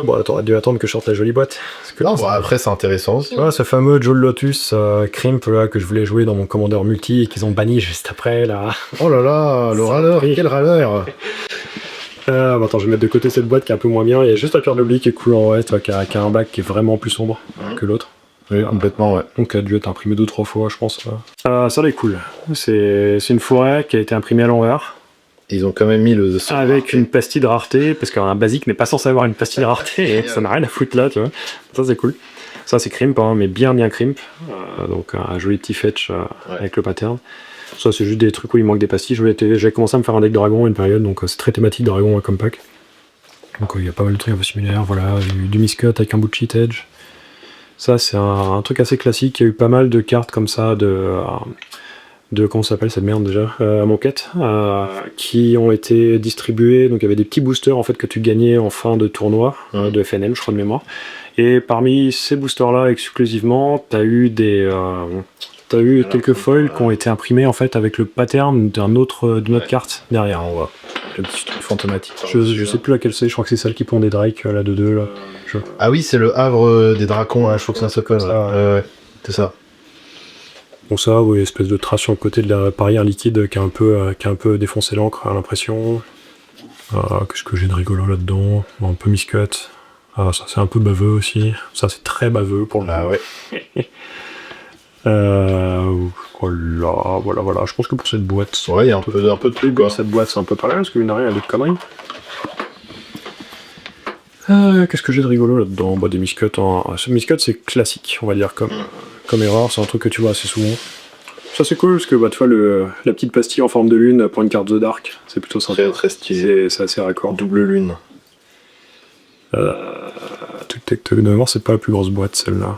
Bon, t'aurais dû attendre que je sorte la jolie boîte. Parce que après, c'est intéressant aussi. Ouais, ce fameux Joe Lotus Crimp là, que je voulais jouer dans mon commandeur multi et qu'ils ont banni juste après là. Oh là là, le râleur, quel râleur. Attends, je vais mettre de côté cette boîte qui est un peu moins bien. Il y a juste la pierre d'oblique qui est cool en vrai, qui a un bac qui est vraiment plus sombre que l'autre. Oui, complètement, ouais. Donc elle a dû être imprimée 2-3 fois, je pense. Ça, elle est cool. C'est une forêt qui a été imprimée à l'envers. Ils ont quand même mis le... Avec une pastille de rareté, parce qu'un basique n'est pas censé avoir une pastille de rareté, et ça n'a rien à foutre là, tu vois. Ça, c'est cool. Ça, c'est crimp, hein, mais bien crimp. Donc un joli petit fetch avec le pattern. Ça, c'est juste des trucs où il manque des pastilles. J'avais commencé à me faire un deck dragon à une période, donc c'est très thématique dragon comme pack. Donc il y a pas mal de trucs un peu similaires, voilà, du miscut avec un bout de cheat edge. Ça, c'est un truc assez classique. Il y a eu pas mal de cartes comme ça, comment ça s'appelle cette merde déjà, à Moquette, qui ont été distribués. Donc il y avait des petits boosters en fait que tu gagnais en fin de tournoi de FNM, je crois de mémoire. Et parmi ces boosters là exclusivement, t'as eu quelques foils qui ont été imprimés en fait avec le pattern d'une autre carte derrière. On voit. la petite fantomatique. Je sais plus laquelle c'est, je crois que c'est celle qui pond des Drake, la de 2 là. Ah oui, c'est le havre des dracons, je crois que ça s'appelle. Ouais, c'est ça. Bon ça, oui, espèce de trace sur le côté de la barrière liquide qui a un peu défoncé l'encre à l'impression. Qu'est-ce que j'ai de rigolo là-dedans? Un peu miscut. Ça c'est un peu baveux aussi. Ça c'est très baveux pour le Ah ouais. Voilà. Je pense que pour cette boîte... Ouais, il y a un peu de truc, quoi. Cette boîte c'est un peu pareil, parce que mine de rien, il y a d'autres conneries. Qu'est-ce que j'ai de rigolo là-dedans? Des miscuts. Ce miscut c'est classique, on va dire, comme erreur. C'est un truc que tu vois assez souvent. Ça c'est cool, parce que tu vois la petite pastille en forme de lune pour une carte The Dark, c'est plutôt sympa. Très, très stylé. C'est assez raccord. Double lune. De mémoire, c'est pas la plus grosse boîte, celle-là.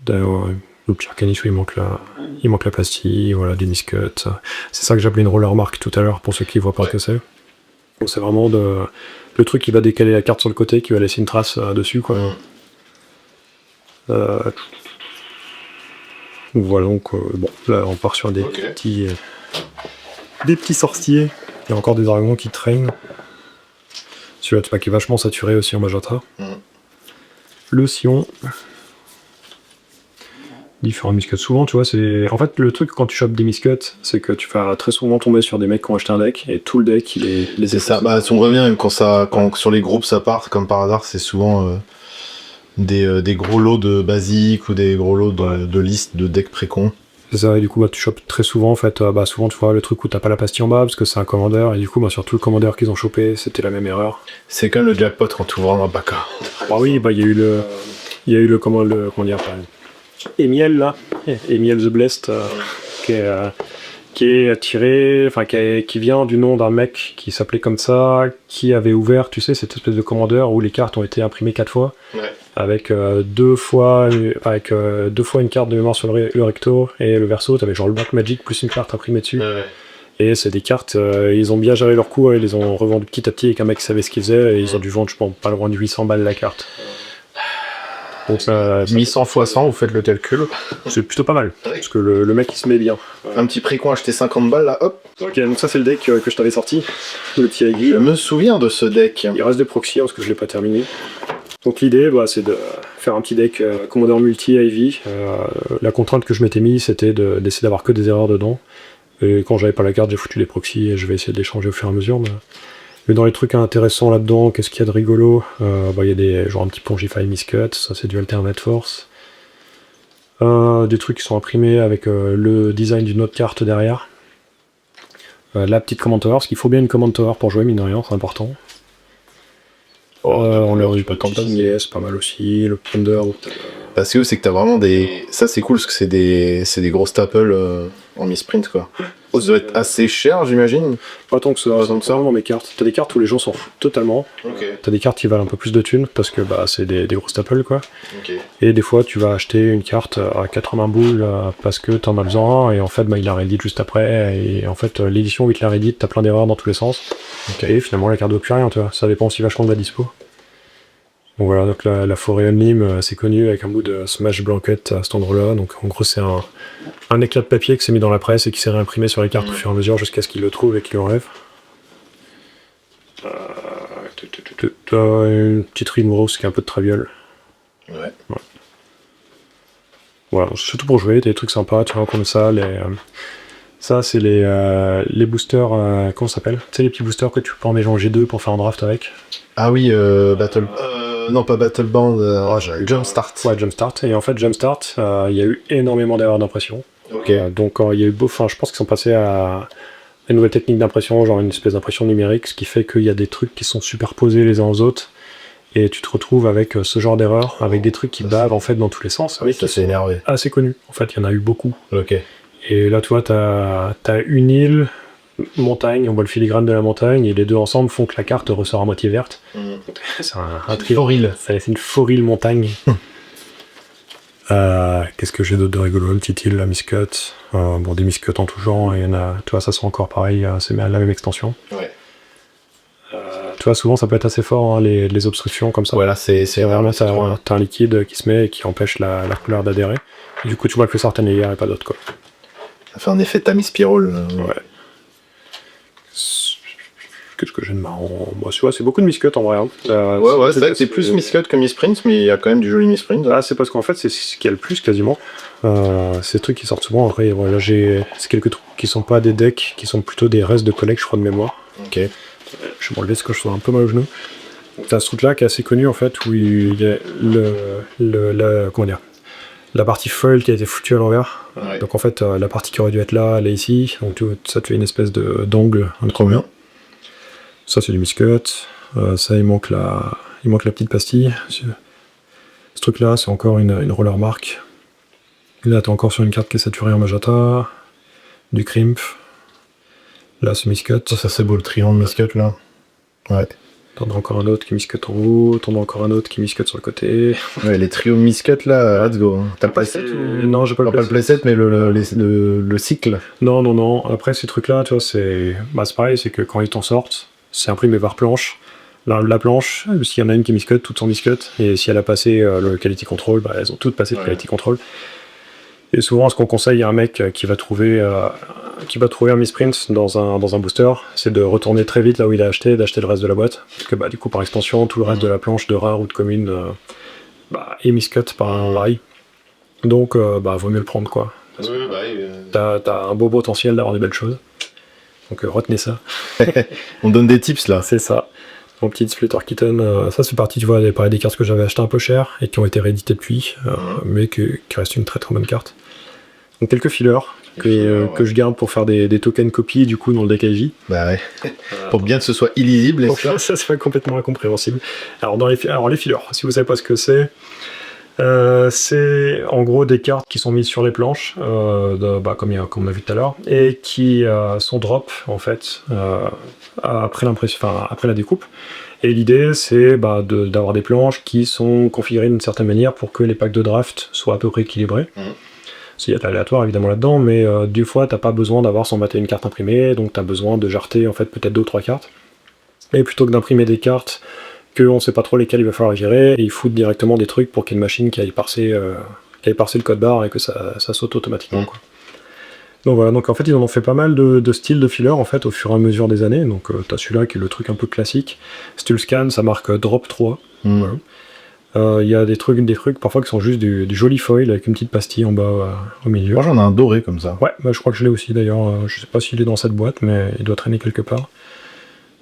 D'ailleurs, le petit Arcanif, il manque la pastille, voilà, des miscuts. C'est ça que j'appelais une roller mark tout à l'heure, pour ceux qui voient pas ce que c'est. Donc c'est vraiment le truc qui va décaler la carte sur le côté, qui va laisser une trace dessus, quoi. Voilà, donc bon, là on part sur des petits sorciers. Il y a encore des dragons qui traînent. Celui-là, tu vois, qui est vachement saturé aussi en magenta. Le Sion. Différents miscuts. Souvent, tu vois, c'est... En fait, le truc quand tu chopes des miscuts, c'est que tu vas très souvent tomber sur des mecs qui ont acheté un deck, et tout le deck, les c'est ça, si on revient, même quand sur les groupes ça part, comme par hasard, c'est souvent des gros lots de basiques ou des gros lots de listes de decks précons. C'est ça, et du coup, tu chopes très souvent, en fait, souvent, tu vois, le truc où t'as pas la pastille en bas, parce que c'est un commandeur, et du coup, sur tout le commandeur qu'ils ont chopé, c'était la même erreur. C'est comme le jackpot quand tu ouvres un baka. Oui, il y a eu le comment dire, Emiel, là, Emiel the Blessed, qui est tiré, qui vient du nom d'un mec qui s'appelait comme ça, qui avait ouvert, tu sais, cette espèce de commandeur où les cartes ont été imprimées 4 fois. Avec deux fois une carte de mémoire sur le recto et le verso, t'avais genre le Black Magic plus une carte imprimée dessus. Et c'est des cartes, ils ont bien géré leur coup, ils les ont revendus petit à petit avec un mec qui savait ce qu'il faisait, et ils ont dû vendre, je pense, pas loin de 800 balles la carte. Donc 1100 x 100, vous faites le calcul. C'est plutôt pas mal, parce que le mec il se met bien. Un petit précon acheté 50 balles là, hop. Ok, donc ça c'est le deck que je t'avais sorti, le petit aiguille. Je me souviens de ce deck. Il reste des proxys, parce que je l'ai pas terminé. Donc l'idée, c'est de faire un petit deck Commander multi-Ivy. La contrainte que je m'étais mis, c'était d'essayer d'avoir que des erreurs dedans. Et quand j'avais pas la carte, j'ai foutu les proxys et je vais essayer de les changer au fur et à mesure. Mais dans les trucs intéressants là-dedans, qu'est-ce qu'il y a de rigolo? Il y a des genre un petit Pongify Miscut, ça c'est du Alternate Force. Des trucs qui sont imprimés avec le design d'une autre carte derrière. La petite Command Tower, parce qu'il faut bien une Command Tower pour jouer, mine de rien, c'est important. On leur eu pas tant de c'est pas mal aussi, le Thunder. Parce que c'est que t'as vraiment des... Ça c'est cool parce que c'est des gros staples en misprint quoi. Ça doit être assez cher j'imagine. Pas tant que ça, vraiment mes cartes. T'as des cartes où les gens s'en foutent totalement. T'as des cartes qui valent un peu plus de thunes parce que c'est des gros staples quoi. Et des fois tu vas acheter une carte à 80 boules parce que t'en as besoin et en fait il la réédite juste après et en fait l'édition où il te la réédite t'as plein d'erreurs dans tous les sens. Et finalement la carte vaut plus rien, tu vois. Ça dépend aussi vachement de la dispo. Donc voilà, donc la forêt Unlim, c'est connu avec un bout de Smash Blanket à cet endroit-là. Donc en gros, c'est un éclat de papier qui s'est mis dans la presse et qui s'est réimprimé sur les cartes au fur et à mesure jusqu'à ce qu'il le trouve et qu'il l'enlève. Une petite Rimrose qui est un peu de Traviole. Voilà, surtout pour jouer, des trucs sympas, tu vois, comme ça. Ça, c'est les boosters, comment ça s'appelle? Tu sais, les petits boosters que tu peux en mélanger deux pour faire un draft avec. Ah oui, Battle... non, pas Battleband, Jumpstart. Ouais, Jumpstart. Et en fait, Jumpstart, il y a eu énormément d'erreurs d'impression. Donc, il y a eu je pense qu'ils sont passés à une nouvelle technique d'impression, genre une espèce d'impression numérique, ce qui fait qu'il y a des trucs qui sont superposés les uns aux autres. Et tu te retrouves avec ce genre d'erreurs, avec des trucs qui bavent en fait dans tous les sens. Oui, ça s'est énervé. Assez connu. En fait, il y en a eu beaucoup. Et là, tu vois, t'as une île, montagne, on voit le filigrane de la montagne, et les deux ensemble font que la carte ressort à moitié verte. C'est un foril. C'est une foril montagne. Qu'est-ce que j'ai d'autre de rigolo? Une petite île, la Miscut. Des Miscut en tout genre, et il y en a, tu vois, ça sera encore pareil, c'est la même extension. Tu vois, souvent ça peut être assez fort, hein, les obstructions comme ça. Voilà, c'est vraiment ça. T'as un liquide qui se met et qui empêche la couleur d'adhérer. Et du coup, tu vois que certaines layers et pas d'autres, quoi. Ça fait un effet Tamis Pyrrole. qu'est-ce que j'ai de marrant? Bah, tu vois, c'est beaucoup de miscut en vrai. Hein. Ouais, c'est vrai que c'est plus miscut que misprint, mais il y a quand même du joli misprint. Ah, c'est parce qu'en fait, c'est ce qu'il y a le plus quasiment. C'est des trucs qui sortent souvent. Après, voilà, c'est quelques trucs qui sont pas des decks, qui sont plutôt des restes de collecte, je crois, de mémoire. Ok. Je vais m'enlever parce que je suis un peu mal au genou. T'as ce truc-là qui est assez connu en fait, où il y a comment dire, la partie foil qui a été foutue à l'envers. Ouais. Donc en fait, la partie qui aurait dû être là, elle est ici. Donc ça te fait une espèce d'angle. Trop bien. Ça c'est du miscut. Ça il manque la petite pastille. Ce truc-là, c'est encore une roller mark. Là, t'es encore sur une carte qui est saturée en magenta. Du crimp. Là, c'est miscut. Ça c'est beau le triangle miscut là. Ouais. T'en as encore un autre qui miscut en haut, t'en as encore un autre qui miscut sur le côté. Ouais, les trios miscut là, let's go. T'as le playset ou... Non, j'ai pas le playset, mais le cycle. Non. Après, ces trucs-là, tu vois, c'est pareil, c'est que quand ils t'en sortent, c'est imprimé par planche. La planche, s'il y en a une qui miscut, toutes sont miscut. Et si elle a passé le quality control, bah, elles ont toutes passé le quality control. Et souvent, ce qu'on conseille à un mec qui va trouver un misprint dans un booster, c'est de retourner très vite là où il a acheté, d'acheter le reste de la boîte. Parce que du coup, par extension, tout le reste de la planche de rare ou de commune est miscut par un vari. Donc, vaut mieux le prendre, quoi. Parce que t'as un beau potentiel d'avoir des belles choses. Donc, retenez ça. On donne des tips là. C'est ça. Mon petit Splitter Kitten, ça c'est parti, tu vois, des cartes que j'avais achetées un peu cher et qui ont été rééditées depuis, mais qui restent une très très bonne carte. Donc quelques fillers que je garde pour faire des tokens copies du coup dans le deck AJ. Bah ouais. Pour bien que ce soit illisible. Pour que ça soit complètement incompréhensible. Alors les fillers, si vous savez pas ce que c'est en gros des cartes qui sont mises sur les planches, comme on a vu tout à l'heure, et qui sont drop en fait après la découpe. Et l'idée c'est d'avoir des planches qui sont configurées d'une certaine manière pour que les packs de draft soient à peu près équilibrés. Il y a de l'aléatoire évidemment là-dedans, mais du fois t'as pas besoin d'avoir 121 cartes imprimées, donc t'as besoin de jarter en fait peut-être 2 ou 3 cartes. Et plutôt que d'imprimer des cartes qu'on sait pas trop lesquelles il va falloir gérer, et ils foutent directement des trucs pour qu'il y ait une machine qui aille parser le code barre et que ça saute automatiquement. Quoi. Donc voilà, donc en fait ils en ont fait pas mal de styles de filler en fait au fur et à mesure des années. Donc t'as celui-là qui est le truc un peu classique. Si tu le scannes, ça marque drop 3. Voilà. Il y a des trucs parfois qui sont juste du joli foil avec une petite pastille en bas au milieu. Moi j'en ai un doré comme ça. Ouais, je crois que je l'ai aussi d'ailleurs. Je sais pas s'il est dans cette boîte, mais il doit traîner quelque part.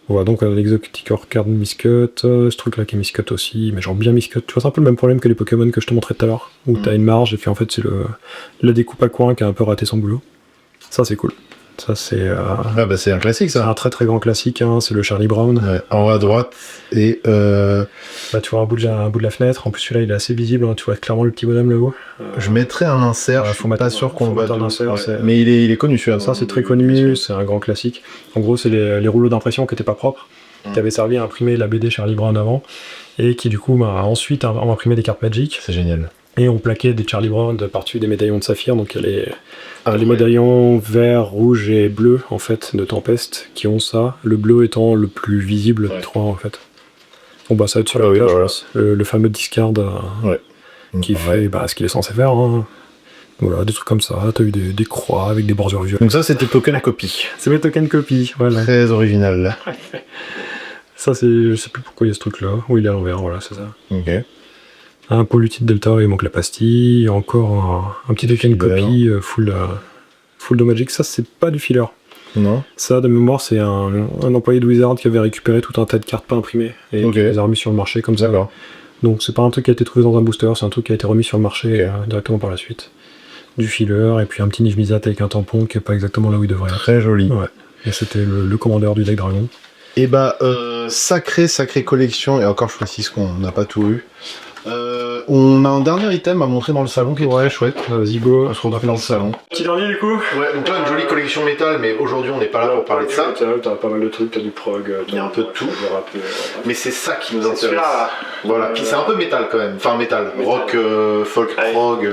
Voilà, donc l'exotic card miscut, ce truc là qui est miscut aussi, mais genre bien miscut. Tu vois, c'est un peu le même problème que les Pokémon que je te montrais tout à l'heure, où t'as une marge et puis en fait c'est la découpe à coin qui a un peu raté son boulot. Ça c'est cool. Ça c'est c'est un classique ça. Un très très grand classique, hein, c'est le Charlie Brown. Ouais, en haut à droite et tu vois un bout de la fenêtre, en plus celui-là il est assez visible, hein, tu vois clairement le petit bonhomme là-haut. Je mettrais un insert, je suis pas sûr qu'on le voit un insert, mais il est connu celui-là. Ça c'est très connu, c'est un grand classique. En gros c'est les rouleaux d'impression qui étaient pas propres, qui avaient servi à imprimer la BD Charlie Brown avant, et qui du coup ensuite ont imprimé des cartes Magic. C'est génial. Et on plaquait des Charlie Brown par-dessus des médaillons de saphir, donc il y a les médaillons vert, rouge et bleu en fait de Tempest qui ont ça, le bleu étant le plus visible des trois en fait. Bon ça va être sur la page, le fameux discard qui fait ce qu'il est censé faire. Hein. Voilà, des trucs comme ça, t'as eu des croix avec des bordures violettes. Donc ça c'était token copy. C'est mes tokens copy, voilà. Très original. Ça c'est, je sais plus pourquoi il y a ce truc là, où il est à l'envers, voilà c'est ça. Ok. Un Polluted Delta, il manque la pastille, encore un petit token copy full de Magic, ça c'est pas du filler. Non. Ça de mémoire c'est un employé de Wizard qui avait récupéré tout un tas de cartes pas imprimées et qui les a remis sur le marché comme ça. D'accord. Donc c'est pas un truc qui a été trouvé dans un booster, c'est un truc qui a été remis sur le marché directement par la suite. Du filler et puis un petit Nijmizat avec un tampon qui est pas exactement là où il devrait être. Très joli. Ouais. Et c'était le commandeur du deck dragon. Et sacrée collection, et encore je précise qu'on n'a pas tout eu. On a un dernier item à montrer dans le salon qui est chouette. Vas-y go, on se retrouve dans le salon. Petit dernier du coup. Ouais, donc là une jolie collection métal, mais aujourd'hui on n'est pas là pour parler de ça. T'as pas mal de trucs, t'as du prog, il y a un peu de tout. Mais c'est ça qui nous intéresse. Voilà, puis c'est un peu métal quand même. Enfin métal, rock, folk, prog.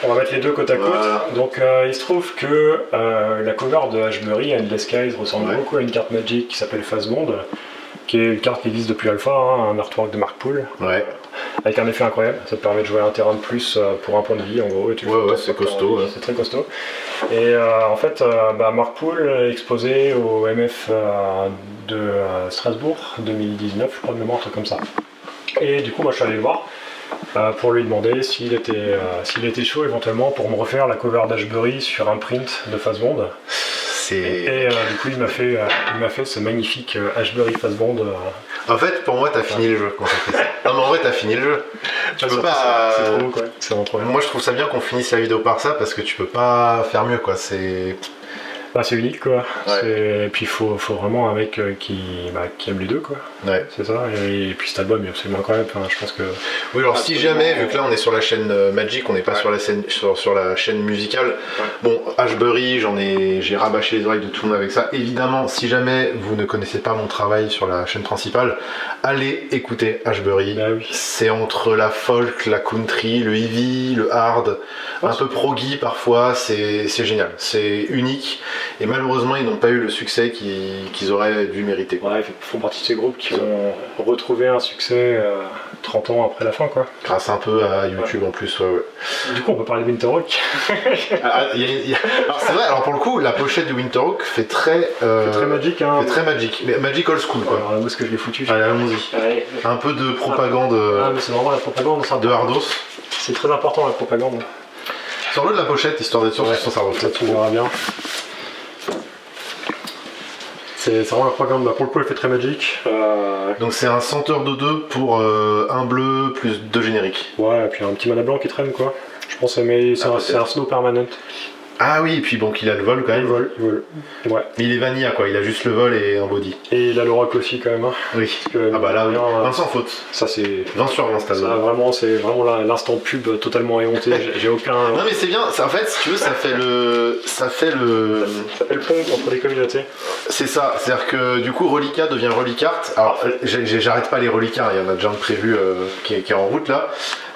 On va mettre les deux côte à côte. Donc il se trouve que la cover de Ashbury and the Skies ressemble beaucoup à une carte Magic qui s'appelle Phasmond, qui est une carte qui existe depuis Alpha, un artwork de Mark Poole. Ouais. avec un effet incroyable. Ça te permet de jouer un terrain de plus pour un point de vie en gros. Et tu Ouais, c'est costaud. Ouais. C'est très costaud. Et en fait, Mark Poole est exposé au MF de Strasbourg 2019, je crois de mémoire, un truc comme ça. Et du coup, moi je suis allé le voir pour lui demander s'il était chaud éventuellement pour me refaire la cover d'Ashbury sur un print de Fastbond. Et du coup, il m'a fait ce magnifique Ashbury Fastbond. En fait, pour moi, t'as fini le jeu quand t'as fait ça. Non, mais en vrai, t'as fini le jeu. Tu peux pas. C'est trop beau, quoi. C'est vraiment trop bien. Moi, je trouve ça bien qu'on finisse la vidéo par ça parce que tu peux pas faire mieux, quoi. C'est unique, quoi. Ouais. Et puis, il faut vraiment un mec qui aime les deux, quoi. Ouais. C'est ça. Et puis, cet album est absolument incroyable. Enfin, je pense que. Oui, alors si jamais, vu que là on est sur la chaîne Magic, on n'est pas sur la chaîne musicale. Ouais. Bon, Ashbury, j'ai rabâché les oreilles de tout le monde avec ça. Évidemment, si jamais vous ne connaissez pas mon travail sur la chaîne principale, allez écouter Ashbury. Bah oui. C'est entre la folk, la country, le heavy, le hard, un peu proggy parfois. C'est génial, c'est unique. Et malheureusement, ils n'ont pas eu le succès qu'ils auraient dû mériter. Ouais, ils font partie de ces groupes qui ont retrouvé un succès 30 ans après la fin, quoi. Grâce un peu à YouTube en plus. Ouais. Du coup, on peut parler de Winterhawk. Alors, c'est vrai, alors pour le coup, la pochette de Winterhawk fait très. Très Magic, hein. Fait très Magic. Mais Magic old school, quoi. Alors, où est-ce que je l'ai foutu? Allez, allons-y. Allez. Un peu de propagande Mais c'est vraiment la propagande, ça. de Hardos. C'est très important, la propagande. Sur le de la pochette, histoire d'être sûr que ça reflète. Tu verras bien. C'est vraiment la propagande. Pour le coup, elle fait très Magic. Donc c'est un senteur de 2 pour un bleu plus 2 génériques. Ouais, et puis un petit mana blanc qui traîne, quoi. Je pense, mais c'est un snow permanent. Ah oui, et puis bon, qu'il a le vol quand même. Il vole. Ouais. Mais il est vanilla, quoi. Il a juste le vol et un body. Et il a le rock aussi, quand même. Hein. Oui. Ah bah là, oui. 20 sans faute. Ça, c'est. 20 sur 20, c'est vraiment l'instant pub totalement éhonté. J'ai aucun. Non, mais c'est bien. En fait, si tu veux, ça fait le. Ça fait le pont entre les communautés. C'est ça. C'est-à-dire que du coup, Relica devient Relicart. Alors, j'arrête pas les Relica. Il y en a déjà un prévu qui est en route là.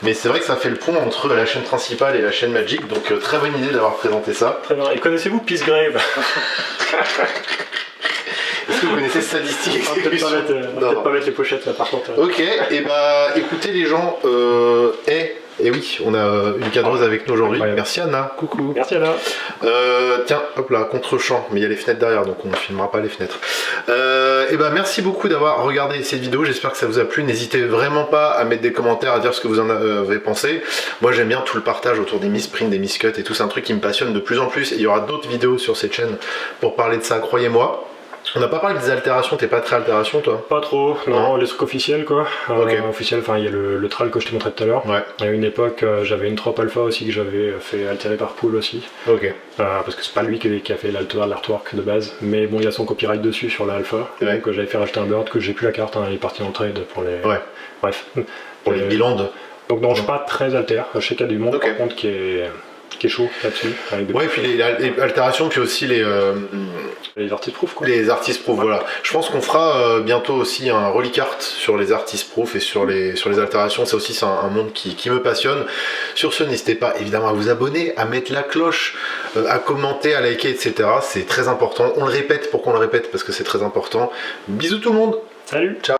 Mais c'est vrai que ça fait le pont entre la chaîne principale et la chaîne Magic. Donc, très bonne idée d'avoir présenté ça. Très bien. Et connaissez-vous Peacegrave? Est-ce que vous connaissez Sadistic Execution? On va peut-être pas mettre les pochettes là par contre. Ok, et bah écoutez les gens, et oui, on a une cadreuse avec nous aujourd'hui. Merci Anna, coucou. Merci Anna. Tiens, hop là, contre-champ, mais il y a les fenêtres derrière, donc on ne filmera pas les fenêtres. Et bah merci beaucoup d'avoir regardé cette vidéo, j'espère que ça vous a plu. N'hésitez vraiment pas à mettre des commentaires, à dire ce que vous en avez pensé. Moi j'aime bien tout le partage autour des misprints, des miscuts et tout, c'est un truc qui me passionne de plus en plus. Et il y aura d'autres vidéos sur cette chaîne pour parler de ça, croyez-moi. On n'a pas parlé des altérations, t'es pas très altération toi? Pas trop, non, les trucs officiels quoi. Okay. Officiel, enfin il y a le trall que je t'ai montré tout à l'heure. Ouais. À une époque, j'avais une trop alpha aussi que j'avais fait altérer par Poole aussi. Ok. Parce que c'est pas lui qui a fait l'artwork de base, mais bon, il y a son copyright dessus sur la alpha. Ouais. Donc j'avais fait racheter un bird que j'ai plus la carte, hein, il est parti en trade pour les. Ouais. Bref. Pour les bilans. Donc non, je suis pas très alter. Je sais qu'il y a du monde okay. par contre qui est chaud là-dessus. Ouais, et puis les altérations, puis aussi les artist proof quoi. Les artist proof, ouais. Voilà. Je pense qu'on fera bientôt aussi un Relicart sur les artist proof et sur les altérations. Ça aussi, c'est un monde qui me passionne. Sur ce, n'hésitez pas évidemment à vous abonner, à mettre la cloche, à commenter, à liker, etc. C'est très important. On le répète, pourquoi on le répète? Parce que c'est très important. Bisous tout le monde. Salut. Ciao.